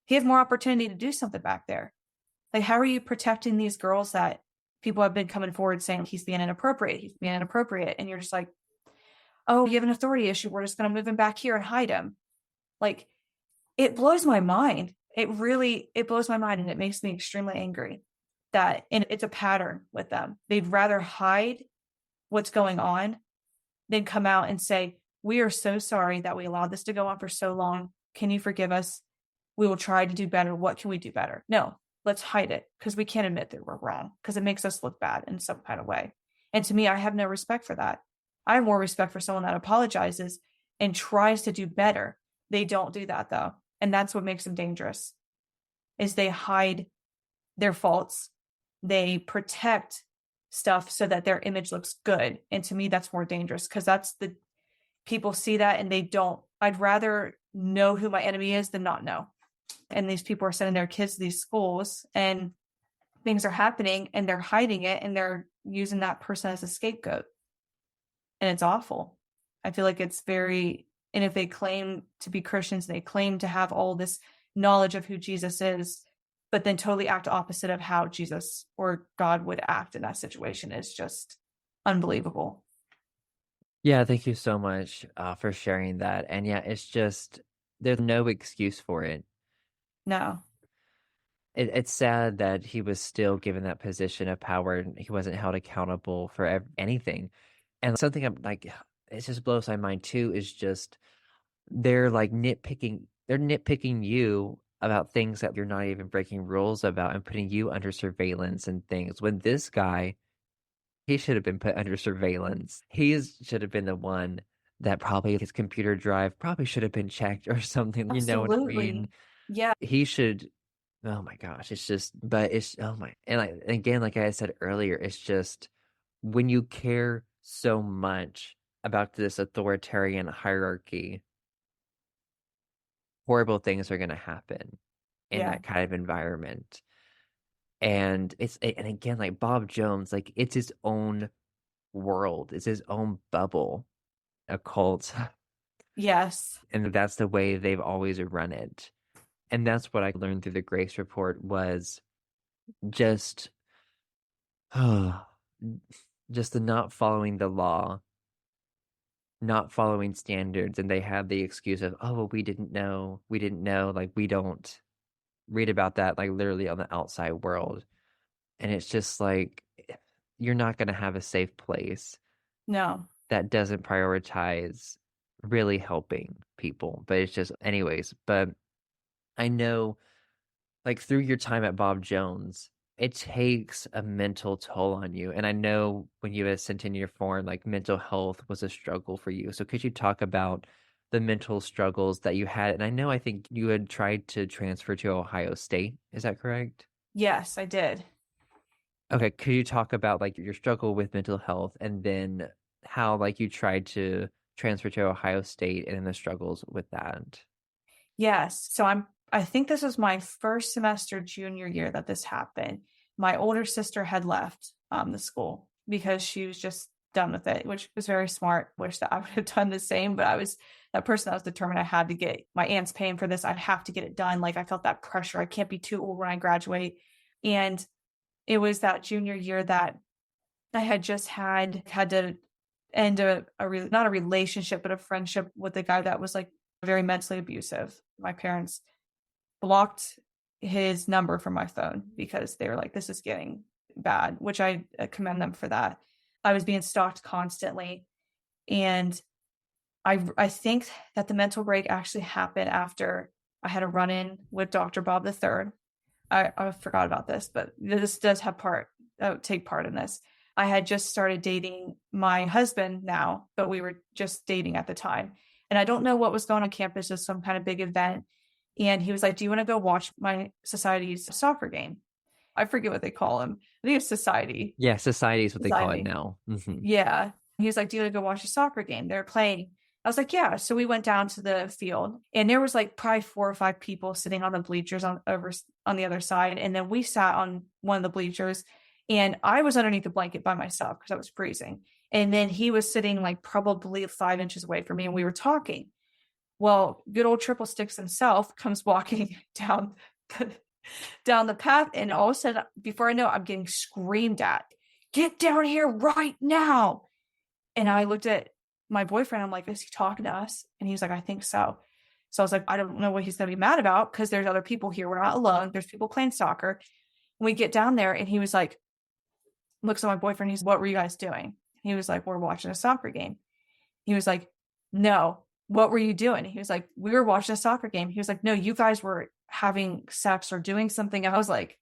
He has more opportunity to do something back there. Like, how are you protecting these girls that people have been coming forward saying he's being inappropriate, and you're just like, oh, you have an authority issue, we're just going to move him back here and hide him. Like, it blows my mind. It blows my mind, and it makes me extremely angry and it's a pattern with them. They'd rather hide what's going on than come out and say, we are so sorry that we allowed this to go on for so long. Can you forgive us? We will try to do better. What can we do better? No, let's hide it, because we can't admit that we're wrong, because it makes us look bad in some kind of way. And to me, I have no respect for that. I have more respect for someone that apologizes and tries to do better. They don't do that, though. And that's what makes them dangerous, is they hide their faults. They protect stuff so that their image looks good. And to me, that's more dangerous, because people see that and they don't. I'd rather know who my enemy is than not know. And these people are sending their kids to these schools, and things are happening, and they're hiding it, and they're using that person as a scapegoat. And it's awful. I feel like it's very, and if they claim to be Christians, they claim to have all this knowledge of who Jesus is, but then totally act opposite of how Jesus or God would act in that situation, is just unbelievable. Yeah, thank you so much for sharing that. And yeah, it's just, there's no excuse for it. No. It's sad that he was still given that position of power, and he wasn't held accountable for anything. And something I'm like, it just blows my mind too, is just they're like they're nitpicking you about things that you're not even breaking rules about, and putting you under surveillance and things. When this guy, he should have been put under surveillance. Should have been the one that probably his computer drive probably should have been checked or something. You know what I mean? Absolutely. Yeah. He should. Oh my gosh, it's just, but it's, oh my, and like again, like I said earlier, it's just when you care so much about this authoritarian hierarchy, horrible things are going to happen in Yeah. that kind of environment. And and again, like Bob Jones, like it's his own world, it's his own bubble, a cult. Yes. And that's the way they've always run it. And that's what I learned through the Grace Report was just just the not following the law, not following standards, and they have the excuse of, oh, well, we didn't know, like we don't read about that like literally on the outside world. And it's just like you're not going to have a safe place No. that doesn't prioritize really helping people. But it's just anyways, but I know like through your time at Bob Jones, it takes a mental toll on you. And I know when you had sent in your form, like mental health was a struggle for you. So could you talk about the mental struggles that you had? And I think you had tried to transfer to Ohio State. Is that correct? Yes, I did. Okay, could you talk about like your struggle with mental health and then how like you tried to transfer to Ohio State and then the struggles with that? Yes. So I think this was my first semester junior year that this happened. My older sister had left the school because she was just done with it, which was very smart. Wish that I would have done the same, but I was that person that was determined I had to get my aunt's paying for this. I'd have to get it done. Like I felt that pressure. I can't be too old when I graduate. And it was that junior year that I had just had to end not a relationship, but a friendship with a guy that was like very mentally abusive. My parents blocked his number from my phone because they were like, this is getting bad, which I commend them for that. I was being stalked constantly. And I think that the mental break actually happened after I had a run-in with Dr. Bob III. I forgot about this, but this does have take part in this. I had just started dating my husband now, but we were just dating at the time. And I don't know what was going on campus, just some kind of big event. And he was like, do you want to go watch my society's soccer game? I forget what they call him. I think it's society. Yeah, society is what they call it Society. now. Yeah. He was like, do you want to go watch a soccer game? They're playing. I was like, yeah. So we went down to the field and there was like probably 4 or 5 people sitting on the bleachers on the other side. And then we sat on one of the bleachers and I was underneath the blanket by myself because I was freezing. And then he was sitting like probably 5 inches away from me and we were talking. Well, good old Triple Sticks himself comes walking down the path. And all of a sudden, before I know it, I'm getting screamed at, get down here right now. And I looked at my boyfriend. I'm like, is he talking to us? And he was like, I think so. So I was like, I don't know what he's going to be mad about because there's other people here. We're not alone. There's people playing soccer. And we get down there and he was like, looks at my boyfriend. He's, what were you guys doing? He was like, we're watching a soccer game. He was like, no, what were you doing? He was like, we were watching a soccer game. He was like, no, you guys were having sex or doing something. I was like,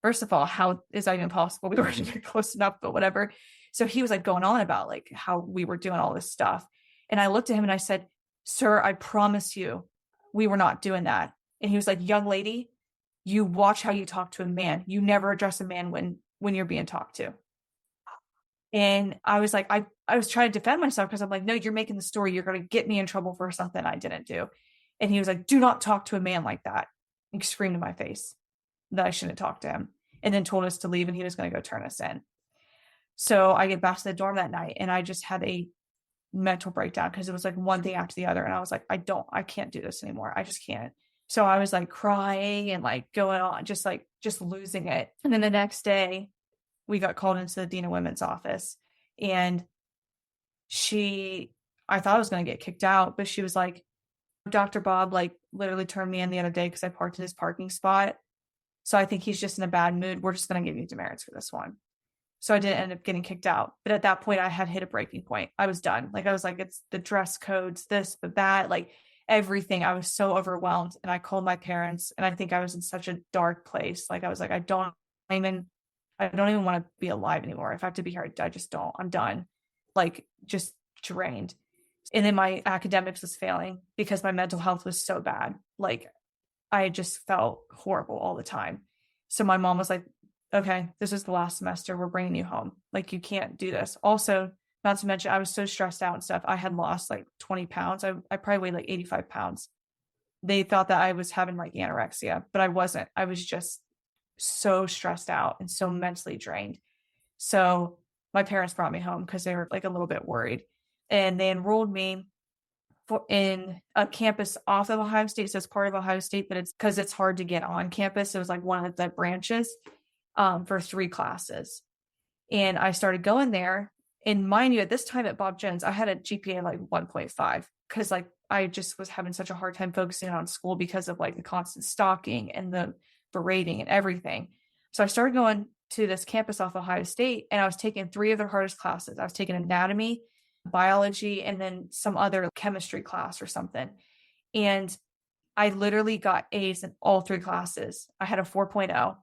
first of all, how is that even possible? We weren't even close enough, but whatever. So he was like going on about like how we were doing all this stuff. And I looked at him and I said, sir, I promise you, we were not doing that. And he was like, young lady, you watch how you talk to a man. You never address a man when you're being talked to. And I was like, I was trying to defend myself because I'm like, no, you're making the story. You're going to get me in trouble for something I didn't do. And he was like, do not talk to a man like that. He screamed in my face that I shouldn't talk to him and then told us to leave and he was going to go turn us in. So I get back to the dorm that night and I just had a mental breakdown because it was like one thing after the other. And I was like, I can't do this anymore. I just can't. So I was like crying and like going on, just losing it. And then the next day we got called into the Dean of Women's office and I thought I was going to get kicked out, but she was like, Dr. Bob like literally turned me in the other day because I parked in his parking spot. So I think he's just in a bad mood. We're just going to give you demerits for this one. So I didn't end up getting kicked out. But at that point, I had hit a breaking point. I was done. Like, I was like, it's the dress codes, this, the that, like everything. I was so overwhelmed. And I called my parents and I think I was in such a dark place. Like, I was like, I don't even want to be alive anymore. If I have to be here, I just don't. I'm done. Like, just drained. And then my academics was failing because my mental health was so bad. Like, I just felt horrible all the time. So my mom was like, okay, this is the last semester. We're bringing you home. Like, you can't do this. Also, not to mention, I was so stressed out and stuff. I had lost like 20 pounds. I probably weighed like 85 pounds. They thought that I was having like anorexia, but I wasn't. I was just so stressed out and so mentally drained. So my parents brought me home because they were like a little bit worried, and they enrolled me in a campus off of Ohio State. So it's part of Ohio State, but it's because it's hard to get on campus. It was like one of the branches for 3 classes. And I started going there. And mind you, at this time at Bob Jones, I had a GPA like 1.5 because like I just was having such a hard time focusing on school because of like the constant stalking and the berating and everything. So I started going to this campus off Ohio State, and I was taking 3 of their hardest classes. I was taking anatomy, biology, and then some other chemistry class or something. And I literally got A's in all 3 classes. I had a 4.0,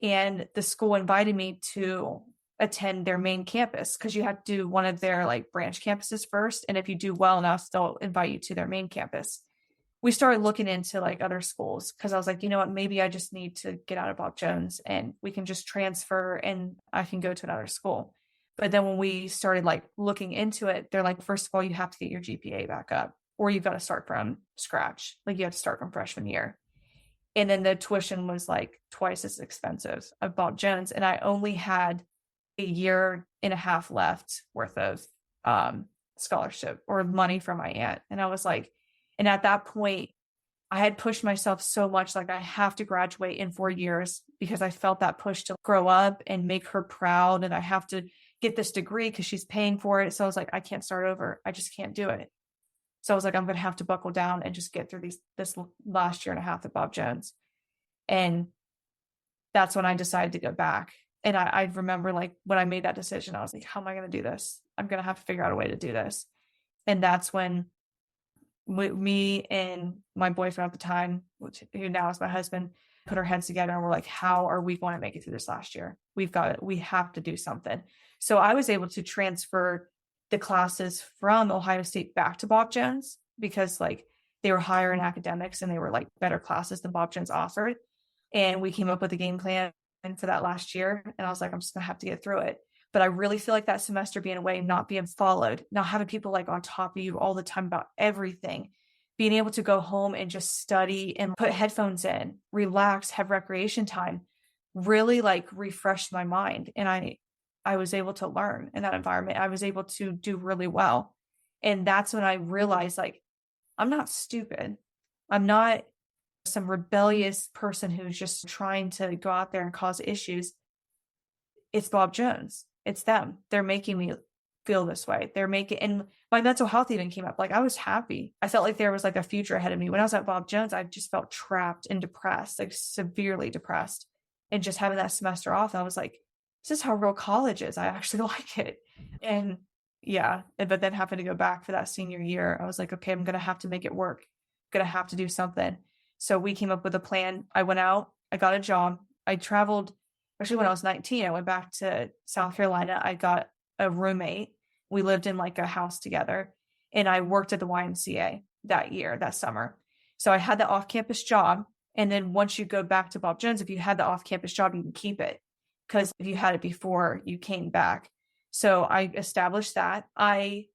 and the school invited me to attend their main campus because you have to do one of their like branch campuses first. And if you do well enough, they'll invite you to their main campus. We started looking into like other schools because I was like, you know what, maybe I just need to get out of Bob Jones and we can just transfer and I can go to another school. But then when we started like looking into it, they're like, first of all, you have to get your GPA back up, or you've got to start from scratch. Like you have to start from freshman year. And then the tuition was like twice as expensive of Bob Jones. And I only had a year and a half left worth of scholarship or money from my aunt. And I was like, and at that point, I had pushed myself so much, like I have to graduate in 4 years because I felt that push to grow up and make her proud. And I have to get this degree because she's paying for it. So I was like, I can't start over. I just can't do it. So I was like, I'm going to have to buckle down and just get through this last year and a half at Bob Jones. And that's when I decided to go back. And I remember like when I made that decision, I was like, how am I going to do this? I'm going to have to figure out a way to do this. And that's when me and my boyfriend at the time, who now is my husband, put our heads together and we're like, how are we going to make it through this last year? We have to do something. So I was able to transfer the classes from Ohio State back to Bob Jones because like they were higher in academics and they were like better classes than Bob Jones offered. And we came up with a game plan for that last year. And I was like, I'm just going to have to get through it. But I really feel like that semester being away, not being followed, not having people like on top of you all the time about everything, being able to go home and just study and put headphones in, relax, have recreation time, really like refreshed my mind. And I was able to learn in that environment. I was able to do really well. And that's when I realized like, I'm not stupid. I'm not some rebellious person who's just trying to go out there and cause issues. It's Bob Jones. It's them. They're making me feel this way. And my mental health even came up. Like I was happy. I felt like there was like a future ahead of me. When I was at Bob Jones, I just felt trapped and depressed, like severely depressed. And just having that semester off, I was like, this is how real college is. I actually like it. And yeah, but then having to go back for that senior year, I was like, okay, I'm going to have to make it work. I'm going to have to do something. So we came up with a plan. I went out, I got a job. I traveled, actually when I was 19, I went back to South Carolina. I got a roommate. We lived in like a house together, and I worked at the YMCA that summer. So I had the off-campus job. And then once you go back to Bob Jones, if you had the off-campus job, you can keep it because if you had it before you came back. So I established that. I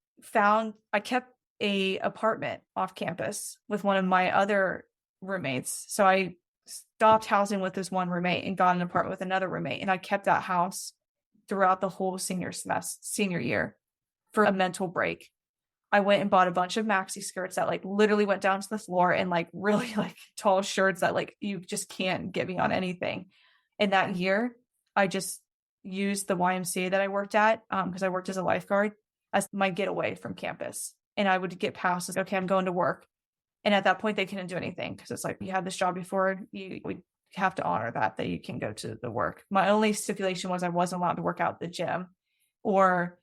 kept a apartment off campus with one of my other roommates. So I stopped housing with this one roommate and got an apartment with another roommate. And I kept that house throughout the whole senior year for a mental break. I went and bought a bunch of maxi skirts that like literally went down to the floor and like really like tall shirts that like you just can't get me on anything. And that year, I just used the YMCA that I worked at because I worked as a lifeguard as my getaway from campus. And I would get passes. Okay, I'm going to work. And at that point, they couldn't do anything because it's like, you had this job before, we have to honor that you can go to the work. My only stipulation was I wasn't allowed to work out at the gym or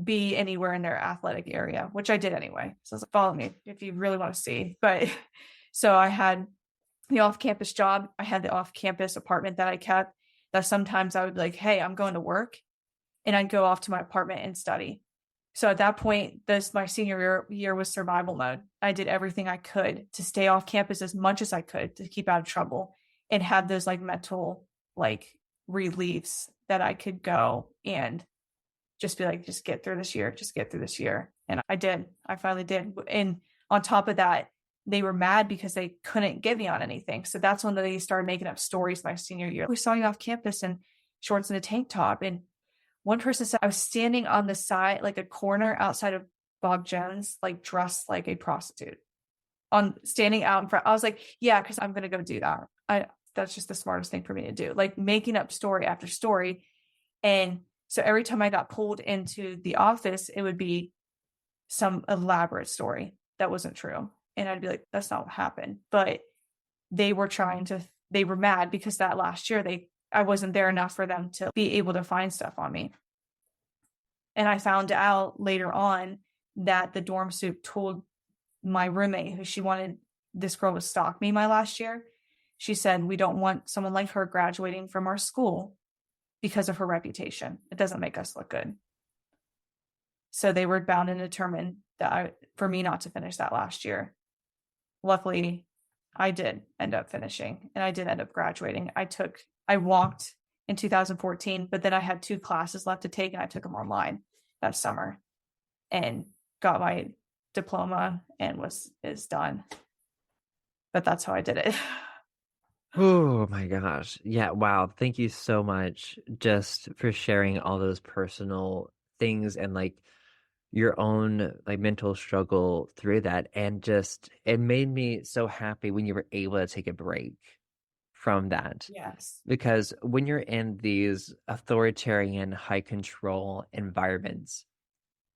be anywhere in their athletic area, which I did anyway. So I was like, follow me if you really want to see. But so I had the off-campus job. I had the off-campus apartment that I kept that sometimes I would be like, hey, I'm going to work. And I'd go off to my apartment and study. So at that point, my senior year was survival mode. I did everything I could to stay off campus as much as I could to keep out of trouble and have those like mental like reliefs that I could go and just be like, just get through this year. And I did. I finally did. And on top of that, they were mad because they couldn't get me on anything. So that's when they started making up stories my senior year. We saw you off campus in shorts and a tank top. And one person said I was standing on the side, like a corner outside of Bob Jones, like dressed like a prostitute, on standing out in front. I was like, yeah, because I'm going to go do that. That's just the smartest thing for me to do, like making up story after story. And so every time I got pulled into the office, it would be some elaborate story that wasn't true. And I'd be like, that's not what happened. But they were mad because that last year I wasn't there enough for them to be able to find stuff on me. And I found out later on that the dorm soup told my roommate, who she wanted this girl to stalk me my last year. She said, we don't want someone like her graduating from our school because of her reputation. It doesn't make us look good. So they were bound and determined for me not to finish that last year. Luckily, I did end up finishing, and I did end up graduating. I walked in 2014, but then I had 2 classes left to take, and I took them online that summer and got my diploma and is done. But that's how I did it. Oh my gosh. Yeah, wow. Thank you so much just for sharing all those personal things and like your own like mental struggle through that. And just it made me so happy when you were able to take a break from that. Yes. Because when you're in these authoritarian, high control environments,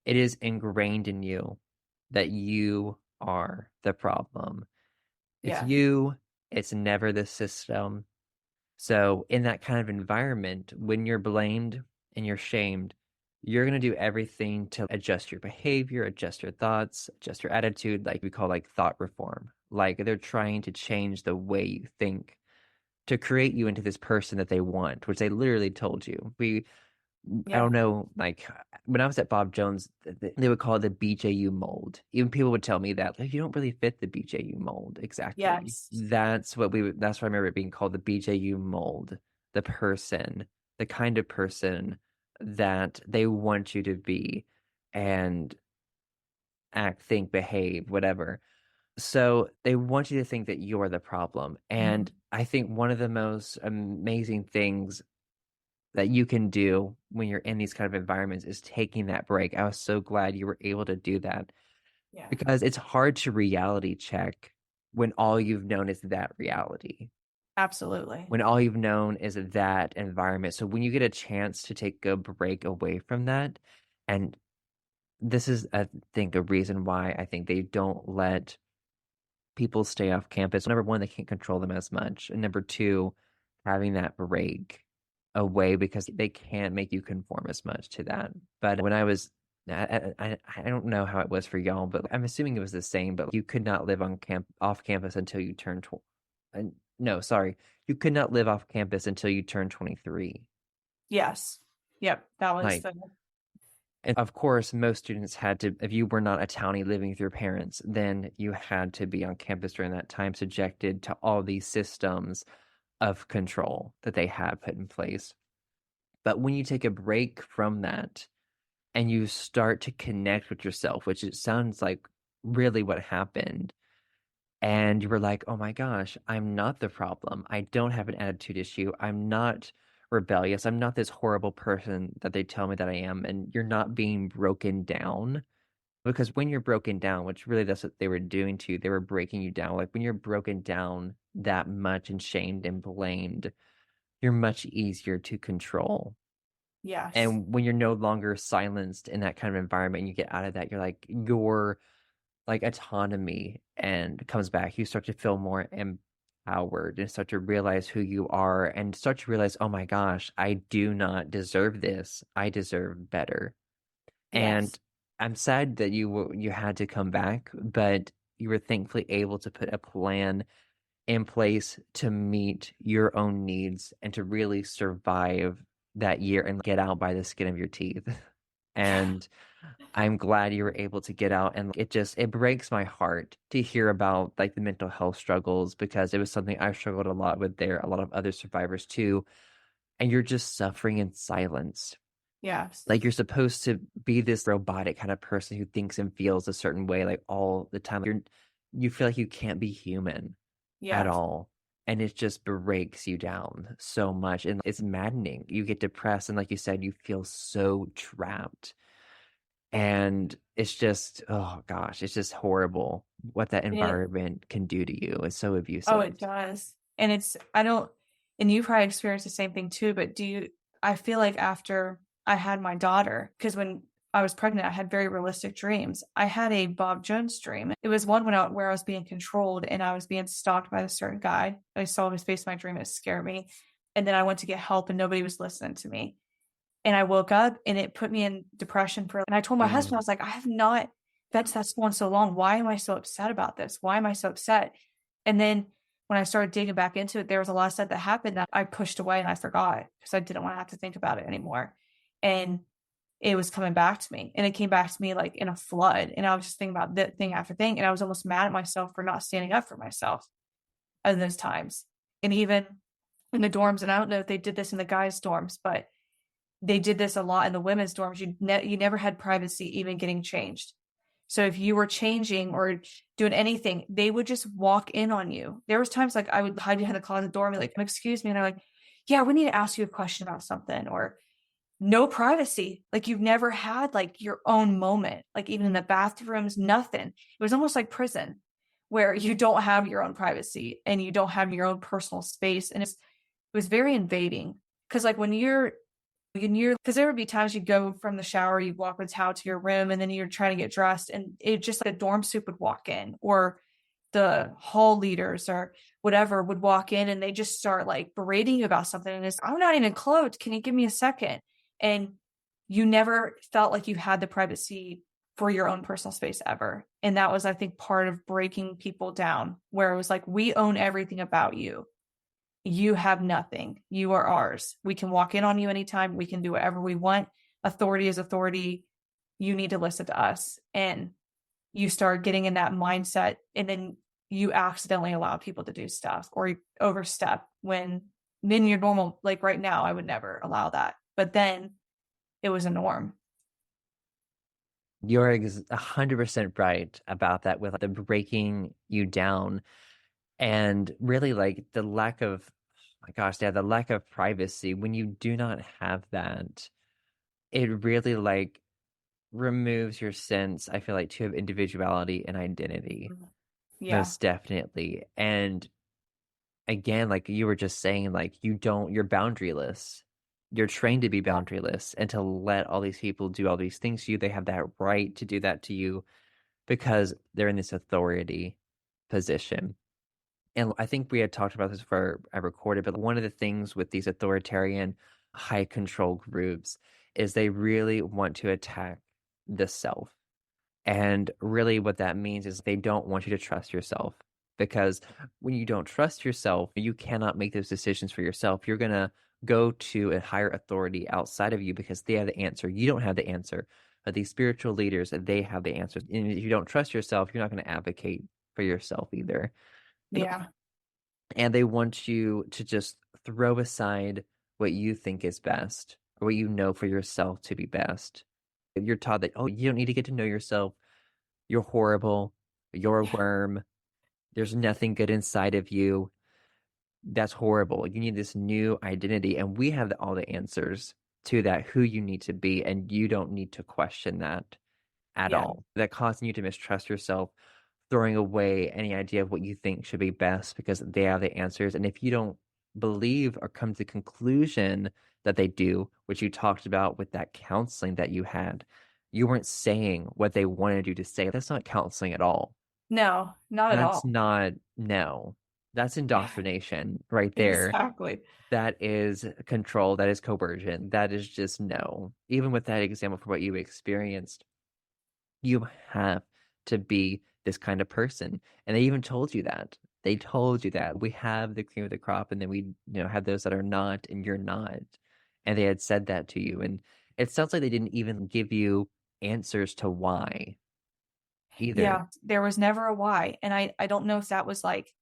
it is ingrained in you that you are the problem. It's Yeah. you, it's never the system. So, in that kind of environment, when you're blamed and you're shamed, you're going to do everything to adjust your behavior, adjust your thoughts, adjust your attitude, like we call like thought reform. Like they're trying to change the way you think to create you into this person that they want, which they literally told you. I Yeah. don't know, like when I was at Bob Jones, they would call it the BJU mold. Even people would tell me that, like, you don't really fit the BJU mold exactly. Yes. That's what that's what I remember it being called, the BJU mold, the person, the kind of person that they want you to be and act, think, behave, whatever. So they want you to think that you're the problem. And I think one of the most amazing things that you can do when you're in these kind of environments is taking that break. I was so glad you were able to do that Yeah. because it's hard to reality check when all you've known is that reality, Absolutely. when all you've known is that environment. So when you get a chance to take a break away from that, and this is, I think, a reason why I think they don't let people stay off campus. Number one, they can't control them as much. And number two, having that break away because they can't make you conform as much to that. But when I was, I don't know how it was for y'all, but I'm assuming it was the same. But you could not live on off campus until you turned. No, sorry, you could not live off campus until you turned 23. Yes. Yep. That was Like, and of course, most students had to, if you were not a townie living with your parents, then you had to be on campus during that time, subjected to all these systems of control that they have put in place. But when you take a break from that and you start to connect with yourself, which it sounds like really what happened, and you were like, oh my gosh, I'm not the problem. I don't have an attitude issue. I'm not rebellious. I'm not this horrible person that they tell me that I am. And you're not being broken down. Because when you're broken down, which really that's what they were doing to you, they were breaking you down. Like when you're broken down that much and shamed and blamed, you're much easier to control. yes. And when you're no longer silenced in that kind of environment, you get out of that, you're like your like autonomy and comes back. You start to feel more empowered and start to realize who you are and start to realize, oh my gosh, I do not deserve this. I deserve better. And Yes. I'm sad that you had to come back, but you were thankfully able to put a plan in place to meet your own needs and to really survive that year and get out by the skin of your teeth. And I'm glad you were able to get out, and it breaks my heart to hear about like the mental health struggles because it was something I struggled a lot with there, a lot of other survivors too. And you're just suffering in silence. Yes. Like you're supposed to be this robotic kind of person who thinks and feels a certain way like all the time. you feel like you can't be human at Yeah. all. And it just breaks you down so much. And it's maddening. You get depressed. And like you said, you feel so trapped. And it's just, oh gosh, it's just horrible what that And environment can do to you. It's so oh, abusive. it does. And I don't, and you probably experienced the same thing too, but I feel like after I had my daughter, because when I was pregnant, I had very realistic dreams. I had a Bob Jones dream. It was one where I was being controlled and I was being stalked by a certain guy. I saw his face in my dream. It scared me. And then I went to get help and nobody was listening to me. And I woke up and it put me in depression and I told my husband, I Mm, was like, I have not fed to that school in so long. Why am I so upset about this? Why am I so upset? And then when I started digging back into it, there was a lot of stuff that happened that I pushed away and I forgot because I didn't want to have to think about it anymore. And it was coming back to me. And it came back to me like in a flood. And I was just thinking about that thing after thing. And I was almost mad at myself for not standing up for myself at those times. And even in the dorms, and I don't know if they did this in the guys' dorms, but they did this a lot in the women's dorms. You never had privacy even getting changed. So if you were changing or doing anything, they would just walk in on you. There was times like I would hide behind the closet door and be like, excuse me. And I'm like, yeah, we need to ask you a question about something, or no privacy. Like you've never had like your own moment, like even in the bathrooms, nothing. It was almost like prison where you don't have your own privacy and you don't have your own personal space. And it was very invading. Cause like because there would be times you go from the shower, you walk with a towel to your room, and then you're trying to get dressed, and it just like a dorm soup would walk in, or the hall leaders or whatever would walk in, and they just start like berating you about something. And it's, I'm not even clothed. Can you give me a second? And you never felt like you had the privacy for your own personal space ever. And that was, I think, part of breaking people down, where it was like, we own everything about you. You have nothing. You are ours. We can walk in on you anytime. We can do whatever we want. Authority is authority. You need to listen to us. And you start getting in that mindset, and then you accidentally allow people to do stuff or you overstep when then you're normal. Like right now, I would never allow that. But then it was a norm. You're 100% right about that with the breaking you down and really like the lack of, my gosh, yeah, the lack of privacy. When you do not have that, it really like removes your sense, I feel like, too, of individuality and identity, Yeah. most definitely. And again, like you were just saying, like you're boundaryless. You're trained to be Yeah. boundaryless and to let all these people do all these things to you. They have that right to do that to you because they're in this authority position. And I think we had talked about this before I recorded, but one of the things with these authoritarian high control groups is they really want to attack the self. And really, what that means is they don't want you to trust yourself because when you don't trust yourself, you cannot make those decisions for yourself. You're going to go to a higher authority outside of you because they have the answer. You don't have the answer. But these spiritual leaders, they have the answers. And if you don't trust yourself, you're not going to advocate for yourself either. Yeah. And they want you to just throw aside what you think is best or what you know for yourself to be best. You're taught that, oh, you don't need to get to know yourself. You're horrible. You're a Yeah. worm. There's nothing good inside of you. That's horrible. You need this new identity. And we have all the answers to that, who you need to be. And you don't need to question that at Yeah. all. That causing you to mistrust yourself, throwing away any idea of what you think should be best because they have the answers. And if you don't believe or come to the conclusion that they do, which you talked about with that counseling that you had, you weren't saying what they wanted you to say. That's not counseling at all. No, not at That's all. not, no. That's indoctrination right there. Exactly. That is control. That is coercion. That is just no. Even with that example for what you experienced, you have to be this kind of person. And they even told you that. They told you that. We have the cream of the crop, and then we, have those that are not, and you're not. And they had said that to you. And it sounds like they didn't even give you answers to why either. Yeah. There was never a why. And I don't know if that was like,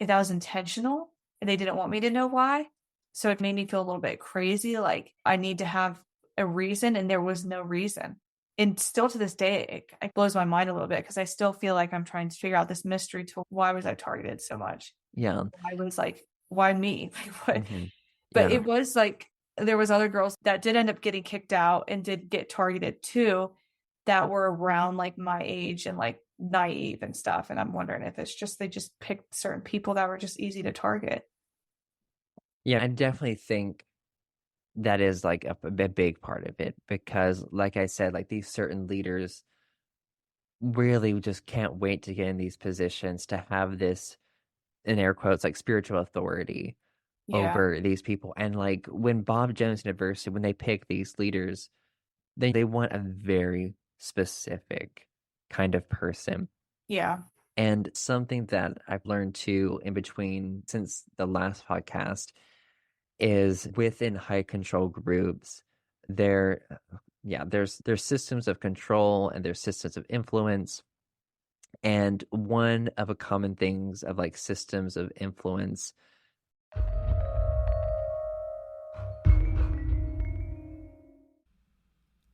if that was intentional and they didn't want me to know why. So it made me feel a little bit crazy. Like I need to have a reason, and there was no reason. And still to this day, it blows my mind a little bit because I still feel like I'm trying to figure out this mystery to why was I targeted so much? Yeah. Why was like, why me? Like what? Hmm. But Yeah. it was like there was other girls that did end up getting kicked out and did get targeted too that were around like my age and like naive and stuff. And I'm wondering if it's just they just picked certain people that were just easy to target. Yeah, I definitely think that is like a big part of it because, like I said, like these certain leaders really just can't wait to get in these positions to have this, in air quotes, like spiritual authority Yeah. over these people. And like when Bob Jones University, when they pick these leaders, they want a very specific kind of person. Yeah. And something that I've learned too in between since the last podcast is within high control groups, there yeah, there's systems of control and there's systems of influence. And one of a common things of like systems of influence,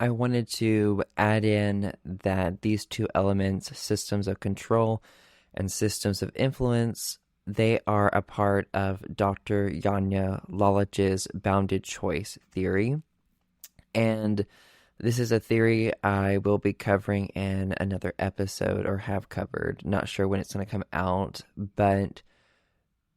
I wanted to add in that these two elements, systems of control and systems of influence, they are a part of Dr. Yanya Lalich's bounded choice theory. And this is a theory I will be covering in another episode or have covered. Not sure when it's going to come out, but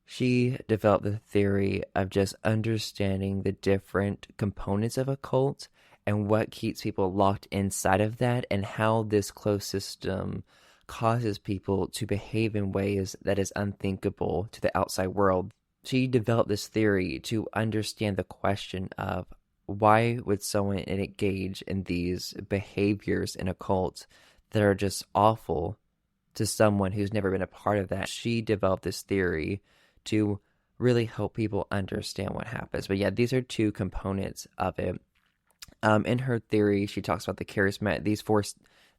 she developed the theory of just understanding the different components of a cult and what keeps people locked inside of that and how this closed system causes people to behave in ways that is unthinkable to the outside world. She developed this theory to understand the question of why would someone engage in these behaviors in a cult that are just awful to someone who's never been a part of that. She developed this theory to really help people understand what happens. But yeah, these are two components of it. In her theory, she talks about the charismatic.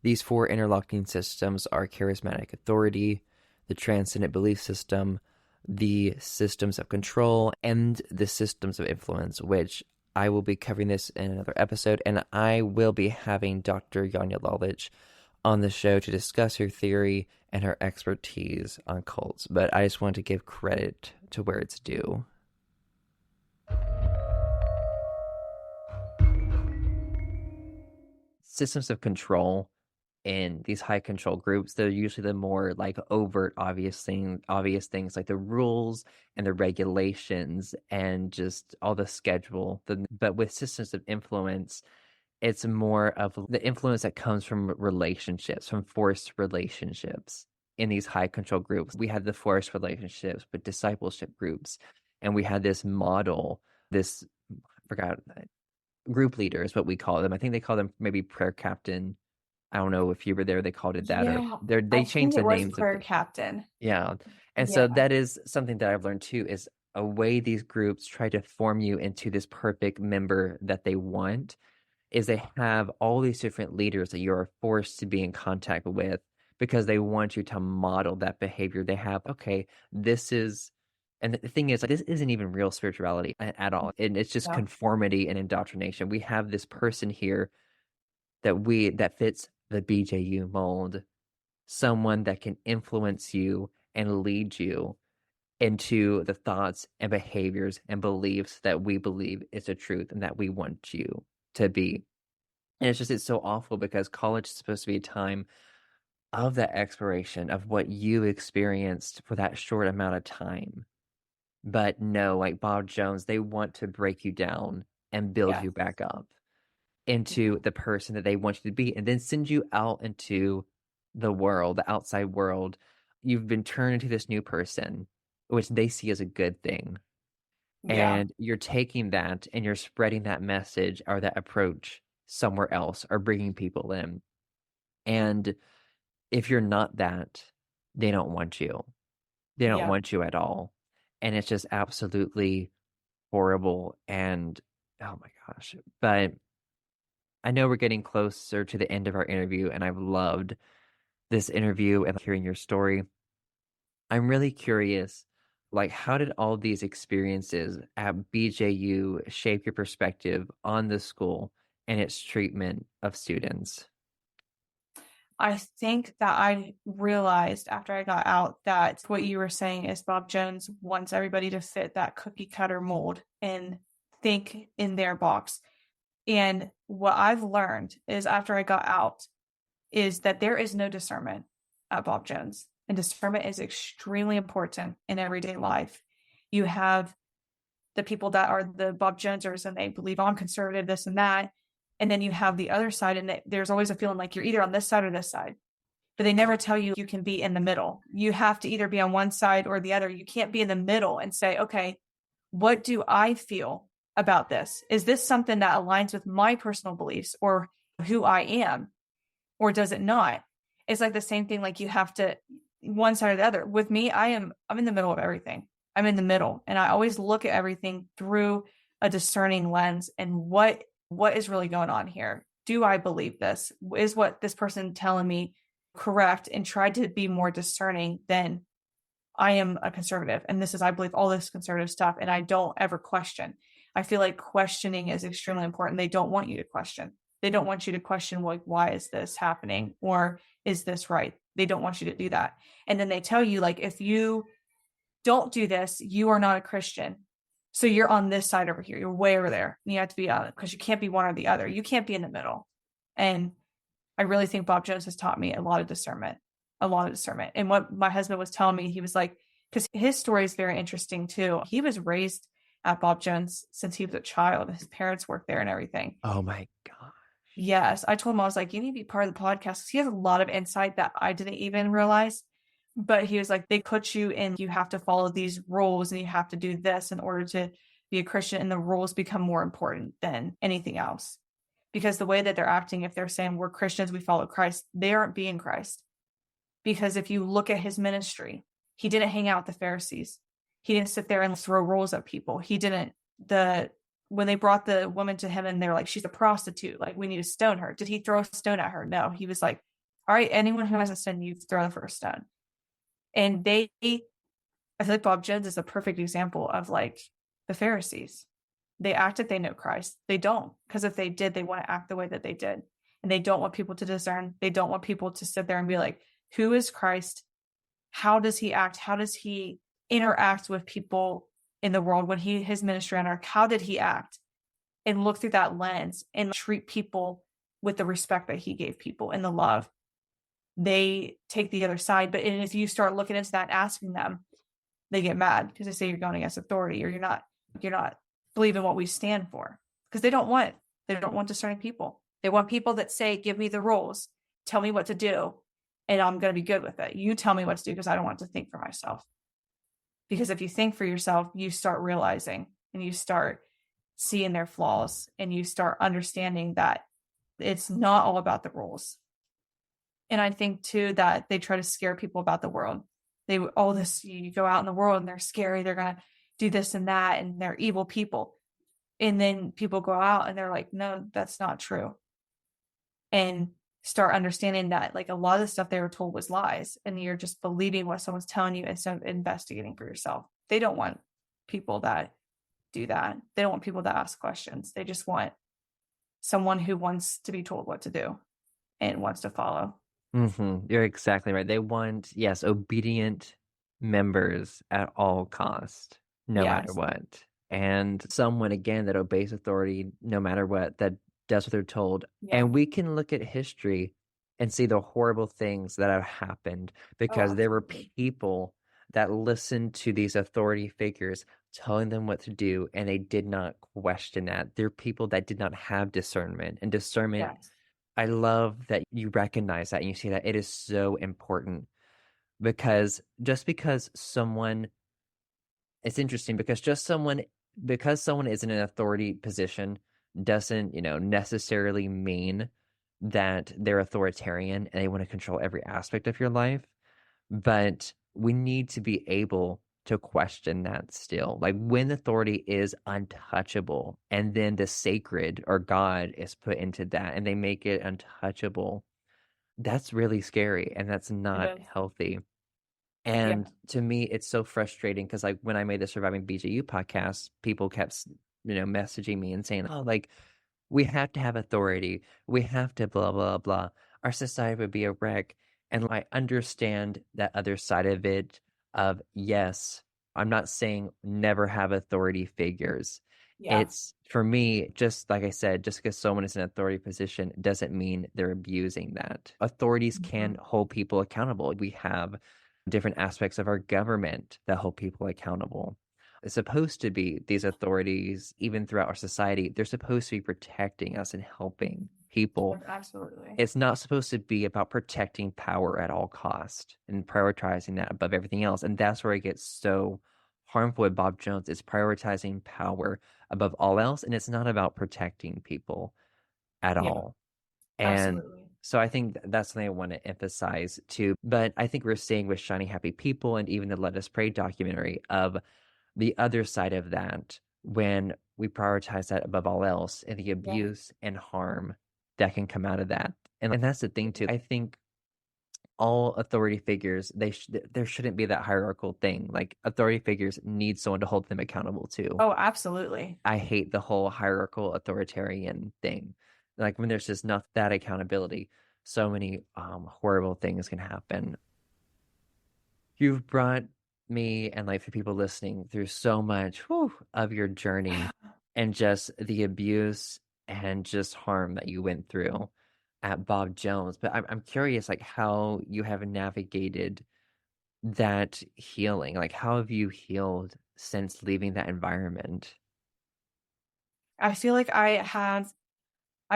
These four interlocking systems are charismatic authority, the transcendent belief system, the systems of control, and the systems of influence. Which I will be covering this in another episode, and I will be having Dr. Yanya Lalich on the show to discuss her theory and her expertise on cults, but I just want to give credit to where it's due. Systems of control in these high control groups, they're usually the more like overt, obvious things like the rules and the regulations and just all the schedule. But with systems of influence, it's more of the influence that comes from relationships, from forced relationships in these high control groups. We had the forced relationships with discipleship groups, and we had this model, this, I forgot, group leader is what we call them. I think they call them maybe prayer captain. I don't know if you were there, they called it that, or Yeah. they I think changed the it was names of prayer the, captain. yeah. And so Yeah. that is something that I've learned too, is a way these groups try to form you into this perfect member that they want is they have all these different leaders that you're forced to be in contact with because they want you to model that behavior. They have, okay, this is, and the thing is, like, this isn't even real spirituality at all. And it's just No. conformity and indoctrination. We have this person here that fits the BJU mold, someone that can influence you and lead you into the thoughts and behaviors and beliefs that we believe is the truth and that we want you to be. And it's so awful because college is supposed to be a time of that exploration of what you experienced for that short amount of time. But no, like Bob Jones, they want to break you down and build Yeah. you back up into the person that they want you to be and then send you out into the world, the outside world. You've been turned into this new person, which they see as a good thing. Yeah. And you're taking that and you're spreading that message or that approach somewhere else or bringing people in. And if you're not that, they don't want you. They don't Yeah. want you at all. And it's just absolutely horrible. And oh my gosh. But I know we're getting closer to the end of our interview, and I've loved this interview and hearing your story. I'm really curious, like, how did all these experiences at BJU shape your perspective on the school and its treatment of students? I think that I realized after I got out that what you were saying is Bob Jones wants everybody to fit that cookie cutter mold and think in their box. And what I've learned is after I got out is that there is no discernment at Bob Jones. And discernment is extremely important in everyday life. You have the people that are the Bob Jonesers and they believe, oh, I'm conservative, this and that. And then you have the other side, and there's always a feeling like you're either on this side or this side. But they never tell you can be in the middle. You have to either be on one side or the other. You can't be in the middle and say, okay, what do I feel about this? Is this something that aligns with my personal beliefs or who I am? Or does it not? It's like the same thing, like you have to one side or the other. With me, I'm in the middle of everything. I'm in the middle, and I always look at everything through a discerning lens and what is really going on here. Do I believe this? Is what this person telling me correct? And try to be more discerning than I am a conservative. And this is, I believe all this conservative stuff, and I don't ever question. I feel like questioning is extremely important. They don't want you to question. They don't want you to question, like, why is this happening? Or is this right? They don't want you to do that. And then they tell you, like, if you don't do this, you are not a Christian. So you're on this side over here. You're way over there. And you have to be on it because you can't be one or the other. You can't be in the middle. And I really think Bob Jones has taught me a lot of discernment. And what my husband was telling me, he was like, because his story is very interesting too. He was raised at Bob Jones since he was a child. His parents worked there and everything. Oh my God. Yes. I told him, I was like, you need to be part of the podcast because he has a lot of insight that I didn't even realize. But he was like, they put you in, you have to follow these rules and you have to do this in order to be a Christian. And the rules become more important than anything else. Because the way that they're acting, if they're saying we're Christians, we follow Christ, they aren't being Christ. Because if you look at his ministry, he didn't hang out with the Pharisees. He didn't sit there and throw rules at people. He didn't, when they brought the woman to him and they're like, she's a prostitute, like we need to stone her. Did he throw a stone at her? No. He was like, all right, anyone who hasn't sinned, you throw the first stone. And I feel like Bob Jones is a perfect example of like the Pharisees. They act like they know Christ. They don't, because if they did, they want to act the way that they did. And they don't want people to discern. They don't want people to sit there and be like, who is Christ? How does he act? How does he interact with people in the world when his ministry on earth? How did he act? And look through that lens and treat people with the respect that he gave people and the love. They take the other side. But if you start looking into that and asking them, they get mad because they say you're going against authority or you're not believing what we stand for. Because they don't want discerning people. They want people that say, give me the rules, tell me what to do, and I'm going to be good with it. You tell me what to do because I don't want to think for myself. Because if you think for yourself, you start realizing and you start seeing their flaws and you start understanding that it's not all about the rules. And I think too that they try to scare people about the world. You go out in the world and they're scary. They're going to do this and that and they're evil people. And then people go out and they're like, no, that's not true. And start understanding that like a lot of the stuff they were told was lies and you're just believing what someone's telling you instead of investigating for yourself. They don't want people that do that. They don't want people that ask questions. They just want someone who wants to be told what to do and wants to follow. You're exactly right. They want, yes, obedient members at all cost, no matter what. And someone, again, that obeys authority no matter what, that does what they're told. Yeah. And we can look at history and see the horrible things that have happened because there were people that listened to these authority figures telling them what to do, and they did not question that. There are people that did not have discernment. And discernment, I love that you recognize that and you see that it is so important because it's interesting because someone is in an authority position doesn't, necessarily mean that they're authoritarian and they want to control every aspect of your life. But we need to be able to question that still. Like when authority is untouchable and then the sacred or God is put into that and they make it untouchable, that's really scary and that's not healthy. And to me, it's so frustrating because like when I made the Surviving BJU podcast, people kept, messaging me and saying, oh, like we have to have authority. We have to blah, blah, blah. our society would be a wreck. And I understand that other side of it of, yes, I'm not saying never have authority figures. Yeah. It's for me, just like I said, just because someone is in an authority position doesn't mean they're abusing that. Authorities can Mhm. hold people accountable. We have different aspects of our government that hold people accountable. It's supposed to be these authorities, even throughout our society, they're supposed to be protecting us and helping people. Absolutely. It's not supposed to be about protecting power at all cost and prioritizing that above everything else. And that's where it gets so harmful with Bob Jones. It's prioritizing power above all else, and it's not about protecting people at Yeah, all. And absolutely. so I think that's something I want to emphasize too. But I think we're seeing with Shiny Happy People and even the Let Us Pray documentary of the other side of that when we prioritize that above all else and the Yeah. abuse and harm that can come out of that. And that's the thing too. I think all authority figures, there shouldn't be that hierarchical thing. Like authority figures need someone to hold them accountable too. Oh, absolutely. I hate the whole hierarchical authoritarian thing. Like when there's just not that accountability, so many horrible things can happen. You've brought me and like for people listening through so much of your journey and just the abuse and just harm that you went through at Bob Jones. But I'm curious, like how you have navigated that healing. Like how have you healed since leaving that environment? I feel like I've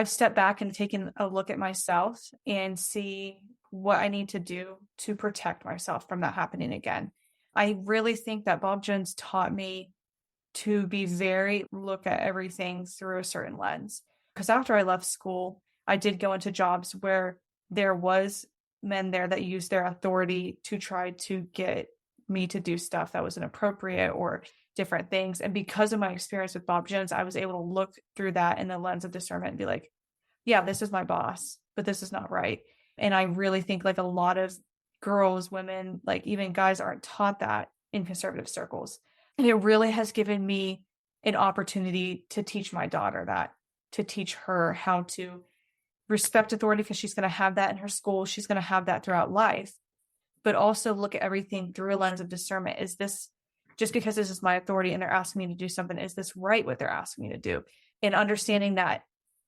stepped back and taken a look at myself and see what I need to do to protect myself from that happening again. I really think that Bob Jones taught me to be very look at everything through a certain lens. Because after I left school, I did go into jobs where there was men there that used their authority to try to get me to do stuff that was inappropriate or different things. And because of my experience with Bob Jones, I was able to look through that in the lens of discernment and be like, yeah, this is my boss, but this is not right. And I really think like a lot of girls, women, like even guys aren't taught that in conservative circles. And it really has given me an opportunity to teach my daughter that, to teach her how to respect authority because she's going to have that in her school. She's going to have that throughout life, but also look at everything through a lens of discernment. Is this just because this is my authority and they're asking me to do something? Is this right what they're asking me to do? And understanding that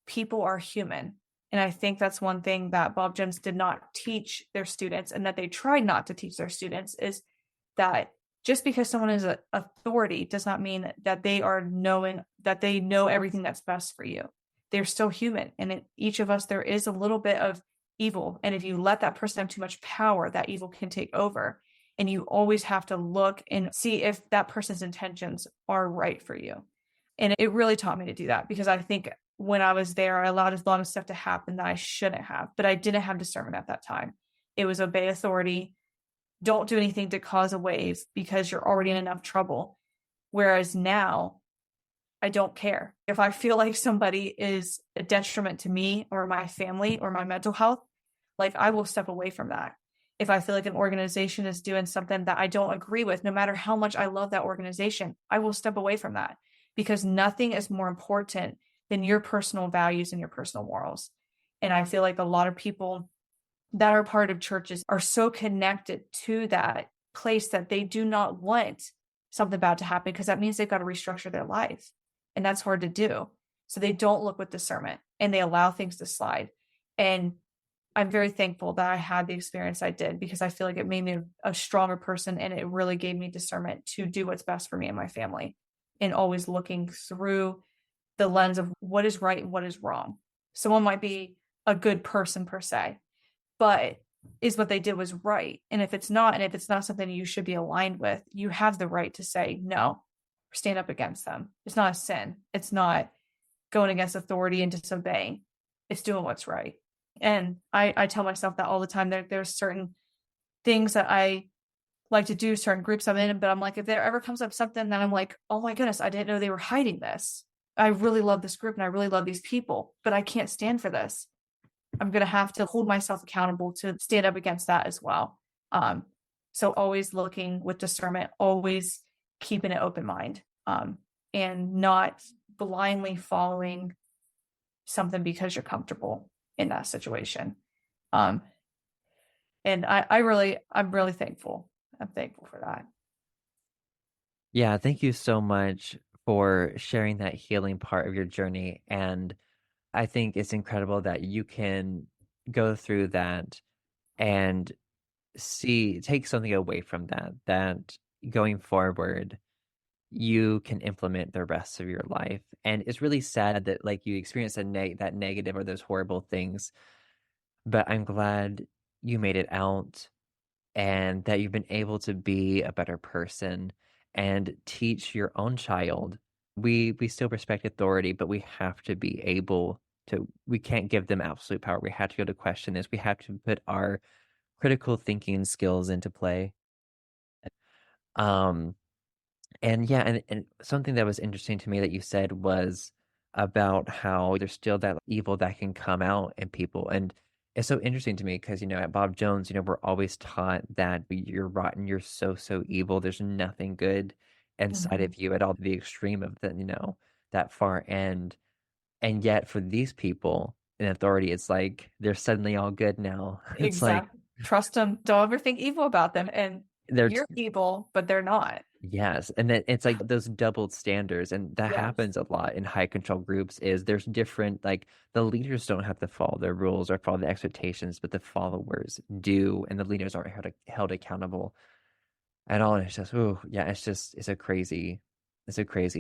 people are human. And I think that's one thing that Bob Jones did not teach their students and that they tried not to teach their students is that just because someone is an authority does not mean that they are knowing that they know everything that's best for you. They're still human. And in each of us, there is a little bit of evil. And if you let that person have too much power, that evil can take over. And you always have to look and see if that person's intentions are right for you. And it really taught me to do that because I think when I was there, I allowed a lot of stuff to happen that I shouldn't have, but I didn't have discernment at that time. It was obey authority. Don't do anything to cause a wave because you're already in enough trouble. Whereas now, I don't care. If I feel like somebody is a detriment to me or my family or my mental health, like I will step away from that. If I feel like an organization is doing something that I don't agree with, no matter how much I love that organization, I will step away from that because nothing is more important than your personal values and your personal morals. And I feel like a lot of people that are part of churches are so connected to that place that they do not want something bad to happen because that means they've got to restructure their life. And that's hard to do. So they don't look with discernment and they allow things to slide. And I'm very thankful that I had the experience I did because I feel like it made me a stronger person and it really gave me discernment to do what's best for me and my family and always looking through the lens of what is right and what is wrong. Someone might be a good person per se, but is what they did was right. And if it's not, and if it's not something you should be aligned with, you have the right to say no, stand up against them. It's not a sin. It's not going against authority and disobeying. It's doing what's right. And I tell myself that all the time. There's certain things that I like to do, certain groups I'm in, but I'm like, if there ever comes up something that I'm like, oh my goodness, I didn't know they were hiding this. I really love this group and I really love these people, but I can't stand for this. I'm going to have to hold myself accountable to stand up against that as well. So always looking with discernment, always keeping an open mind, and not blindly following something because you're comfortable in that situation. Um, and I'm really thankful. I'm thankful for that. Yeah, thank you so much for sharing that healing part of your journey. And I think it's incredible that you can go through that and take something away from that going forward, you can implement the rest of your life. And it's really sad that like you experience that negative or those horrible things, but I'm glad you made it out and that you've been able to be a better person and teach your own child. We still respect authority, but we have to be able to, we can't give them absolute power. We have to be able to question this. We have to put our critical thinking skills into play. Um, and yeah, and something that was interesting to me that you said was about how there's still that evil that can come out in people. And it's so interesting to me because, at Bob Jones, we're always taught that you're rotten, you're so, so evil. There's nothing good inside Mhm. of you at all, the extreme of that far end. And yet for these people in authority, it's like they're suddenly all good now. It's like Exactly. Trust them. Don't ever think evil about them. And they're you're evil, but they're not. Yes, and then it's like those doubled standards, and that Yes. happens a lot in high control groups. Is there's different like the leaders don't have to follow their rules or follow the expectations, but the followers do, and the leaders aren't held accountable at all. And it's just, oh yeah, it's a crazy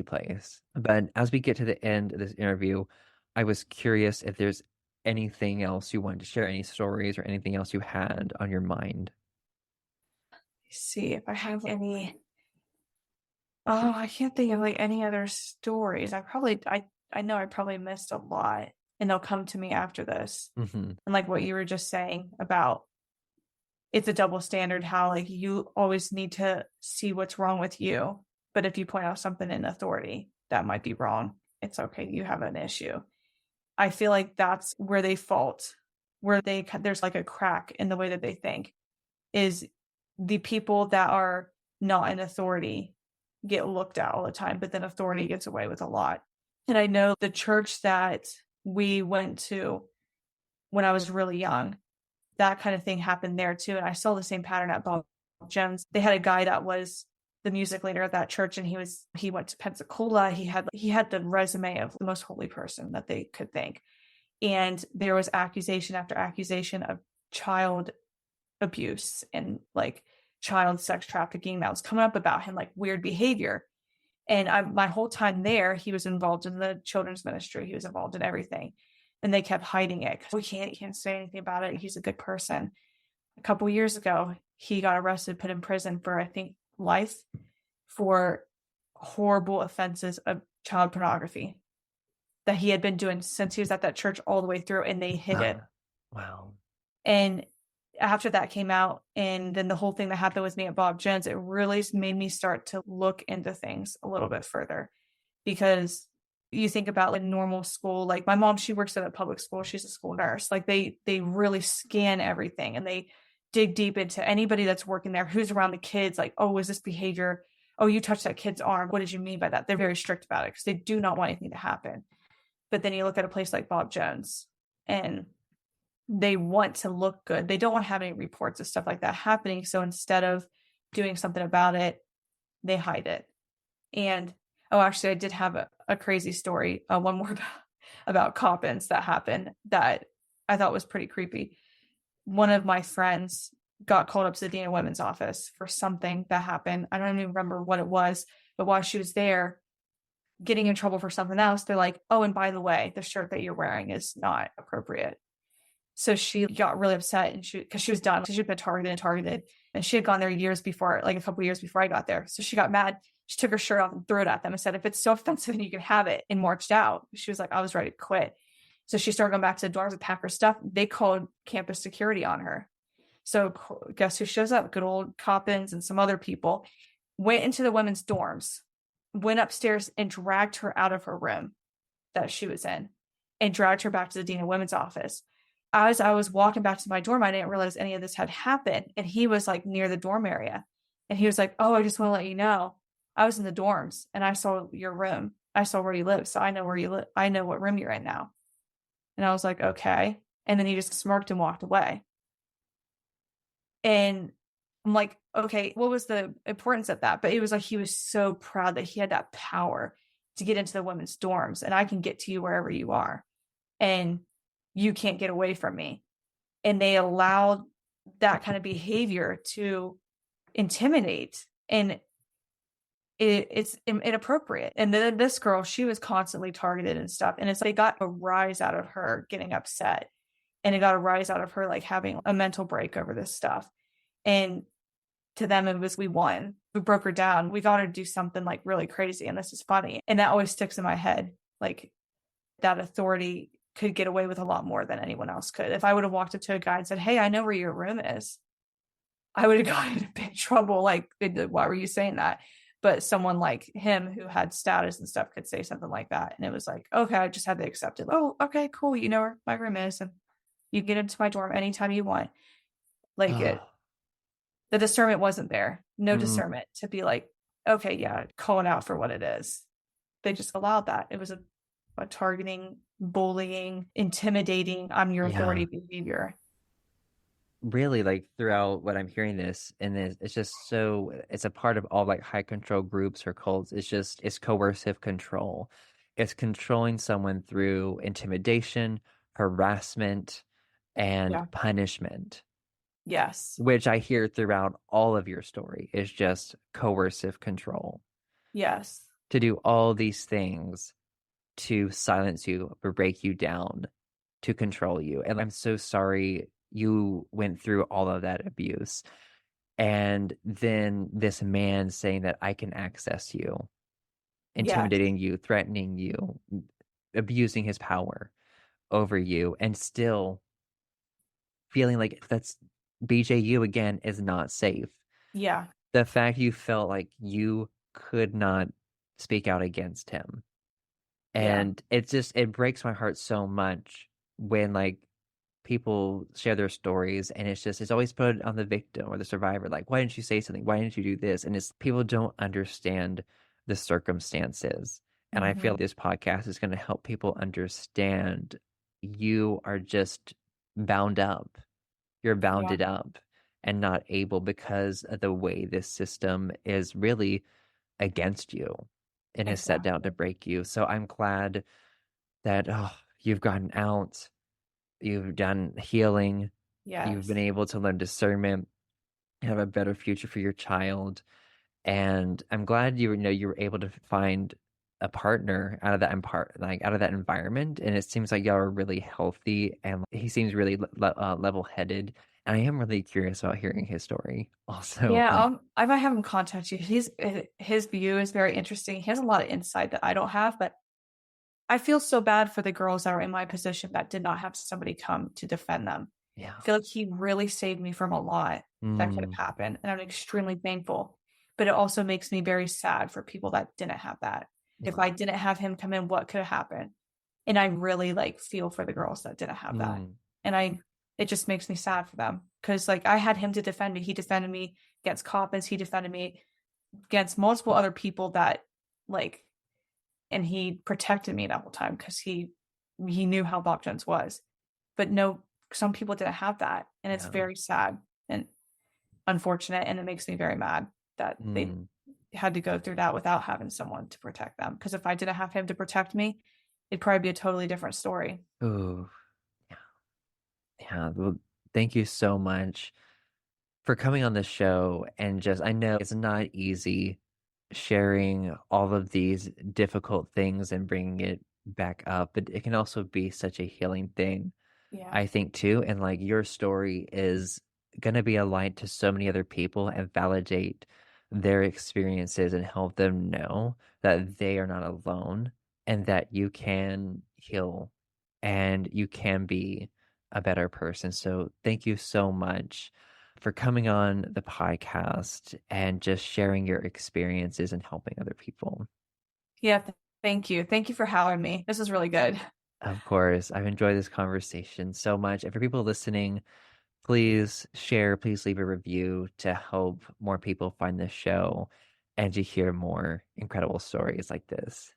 place. But as we get to the end of this interview, I was curious if there's anything else you wanted to share, any stories or anything else you had on your mind. See if I have any. Oh, I can't think of like any other stories. I know I probably missed a lot, and they'll come to me after this. Hmm. And like what you were just saying about it's a double standard, how like you always need to see what's wrong with you. But if you point out something in authority that might be wrong, it's okay. You have an issue. I feel like that's where they fault, where there's like a crack in the way that they think is the people that are not in authority get looked at all the time, but then authority gets away with a lot. And I know the church that we went to when I was really young, that kind of thing happened there too. And I saw the same pattern at Bob Jones. They had a guy that was the music leader of that church, and he went to Pensacola. He had the resume of the most holy person that they could think. And there was accusation after accusation of child abuse and like child sex trafficking that was coming up about him, like weird behavior. And my whole time there, he was involved in the children's ministry. He was involved in everything. And they kept hiding it because he can't say anything about it. He's a good person. A couple of years ago, he got arrested, put in prison for, I think, life for horrible offenses of child pornography that he had been doing since he was at that church all the way through, and they hid it. Wow. And after that came out, and then the whole thing that happened with me at Bob Jones, it really made me start to look into things a little bit further. Because you think about like normal school, like my mom, she works at a public school, she's a school nurse. Like they really scan everything, and they dig deep into anybody that's working there, who's around the kids, like, oh, is this behavior? Oh, you touched that kid's arm. What did you mean by that? They're very strict about it because they do not want anything to happen. But then you look at a place like Bob Jones, and they want to look good. They don't want to have any reports of stuff like that happening. So instead of doing something about it, they hide it. And oh, actually, I did have a crazy story. One more about Coppins that happened that I thought was pretty creepy. One of my friends got called up to the Dean of Women's office for something that happened. I don't even remember what it was, but while she was there getting in trouble for something else, they're like, oh, and by the way, the shirt that you're wearing is not appropriate. So she got really upset, and because she was done, she'd been targeted, and she had gone there years before, like a couple of years before I got there. So she got mad. She took her shirt off and threw it at them and said, if it's so offensive, you can have it, and marched out. She was like, I was ready to quit. So she started going back to the dorms to pack her stuff. They called campus security on her. So guess who shows up? Good old Coppins and some other people went into the women's dorms, went upstairs and dragged her out of her room that she was in and dragged her back to the Dean of Women's office. As I was walking back to my dorm, I didn't realize any of this had happened. And he was like near the dorm area. And he was like, oh, I just want to let you know, I was in the dorms and I saw your room. I saw where you live. So I know where you live. I know what room you're in now. And I was like, okay. And then he just smirked and walked away. And I'm like, okay, what was the importance of that? But it was like he was so proud that he had that power to get into the women's dorms, and I can get to you wherever you are, and you can't get away from me. And they allowed that kind of behavior to intimidate, and it's inappropriate. And then this girl, she was constantly targeted and stuff, and it's like, they got a rise out of her getting upset, and it got a rise out of her like having a mental break over this stuff. And to them, it was, we won, we broke her down, we got her to do something like really crazy, and this is funny. And that always sticks in my head, like that authority could get away with a lot more than anyone else could. If I would have walked up to a guy and said, hey, I know where your room is, I would have gotten in big trouble. Like, why were you saying that? But someone like him who had status and stuff could say something like that, and it was like, okay, I just had to accept it. Oh, okay, cool, you know where my room is, and you get into my dorm anytime you want. Like, the discernment wasn't there. No discernment to be like, okay, yeah, call it out for what it is. They just allowed that. It was a targeting, bullying, intimidating, I'm your authority behavior. Really, like throughout what I'm hearing this, and it's just so, it's a part of all like high control groups or cults. It's coercive control. It's controlling someone through intimidation, harassment, and Yeah. punishment, Yes. which I hear throughout all of your story is just coercive control Yes. to do all these things to silence you or break you down, to control you. And I'm so sorry you went through all of that abuse. And then this man saying that I can access you, Yes. intimidating you, threatening you, abusing his power over you, and still feeling like that's BJU again is not safe. Yeah. The fact you felt like you could not speak out against him. Yeah. And it breaks my heart so much when like people share their stories, and it's always put on the victim or the survivor, like, why didn't you say something, why didn't you do this? And it's, people don't understand the circumstances. And I feel Mm-hmm. this podcast is going to help people understand you are just bound up, you're Yeah. bounded up and not able, because of the way this system is really against you and is set down to Exactly. break you. So I'm glad that you've gotten out, you've done healing, you've been Yes. able to learn discernment, have a better future for your child. And I'm glad you were able to find a partner out of that out of that environment. And it seems like y'all are really healthy, and he seems really level-headed. And I am really curious about hearing his story also. Yeah. Like, I might have him contact you. His view is very interesting. He has a lot of insight that I don't have, but I feel so bad for the girls that are in my position that did not have somebody come to defend them. yeah. I feel like he really saved me from a lot that could Mm, have happened, and I'm extremely thankful. But it also makes me very sad for people that didn't have that. If yeah. I didn't have him come in, what could have happened? And I really like feel for the girls that didn't have that. Mm, And it just makes me sad for them, because like I had him to defend me. He defended me against coppers. He defended me against multiple other people that like, and he protected me that whole time because he knew how Bob Jones was. But no, some people didn't have that, and it's yeah. very sad and unfortunate, and it makes me very mad that they Mm, had to go through that without having someone to protect them. Because if I didn't have him to protect me, it'd probably be a totally different story. ooh, yeah. Yeah. Well, thank you so much for coming on the show. And just, I know it's not easy sharing all of these difficult things and bringing it back up, but it can also be such a healing thing, Yeah. I think, too. And like your story is going to be a light to so many other people and validate their experiences and help them know that they are not alone, and that you can heal and you can be a better person. So thank you so much for coming on the podcast and just sharing your experiences and helping other people. Yeah. Thank you. Thank you for having me. This is really good. Of course, I've enjoyed this conversation so much. And for people listening, please share, please leave a review to help more people find this show and to hear more incredible stories like this.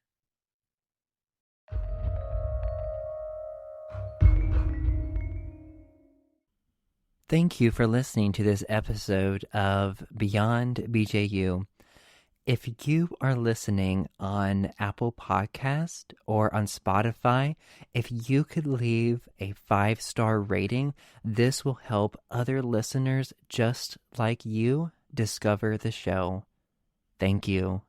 Thank you for listening to this episode of Beyond BJU. If you are listening on Apple Podcast or on Spotify, if you could leave a 5-star rating, this will help other listeners just like you discover the show. Thank you.